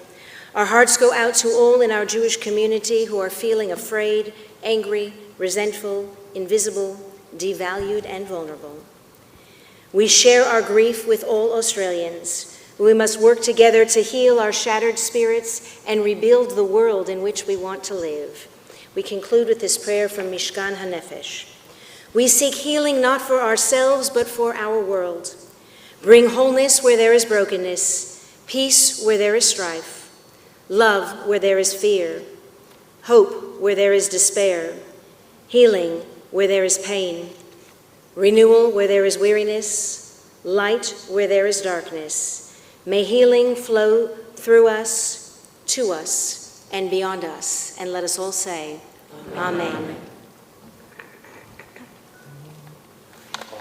Our hearts go out to all in our Jewish community who are feeling afraid, angry, resentful, invisible, devalued, and vulnerable. We share our grief with all Australians. We must work together to heal our shattered spirits and rebuild the world in which we want to live. We conclude with this prayer from Mishkan HaNefesh. We seek healing not for ourselves, but for our world. Bring wholeness where there is brokenness, peace where there is strife, love where there is fear, hope where there is despair, healing where there is pain, renewal where there is weariness, light where there is darkness. May healing flow through us, to us, and beyond us. And let us all say, Amen.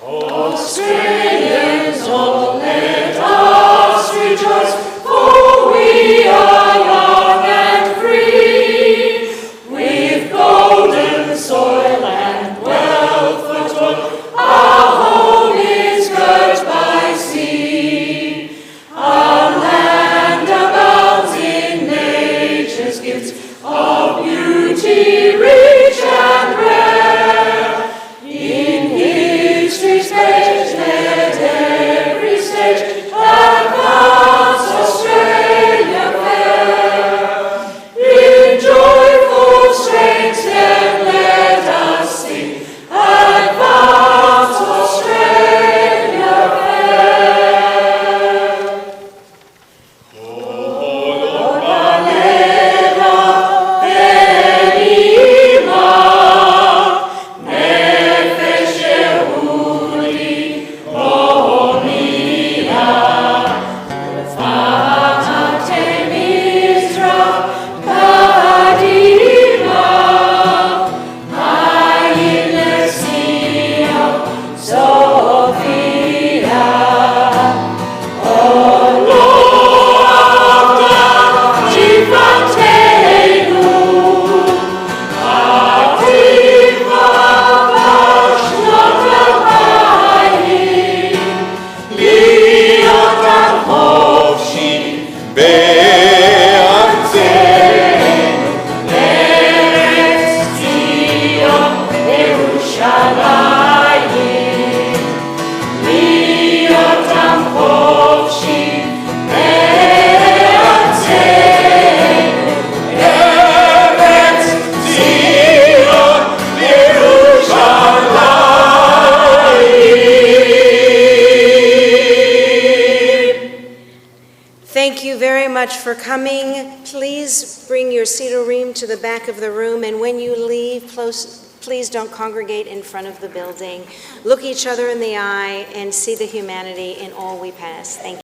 Australians, all let us rejoice, for we are young and free, with golden soil and wealth for toil. Our home is girt by sea. Our land abounds in nature's gifts of beauty rich and rare. In history's page, let every stage advance Australia much for coming. Please bring your Sidurim to the back of the room, and when you leave, please don't congregate in front of the building. Look each other in the eye and see the humanity in all we pass. Thank you.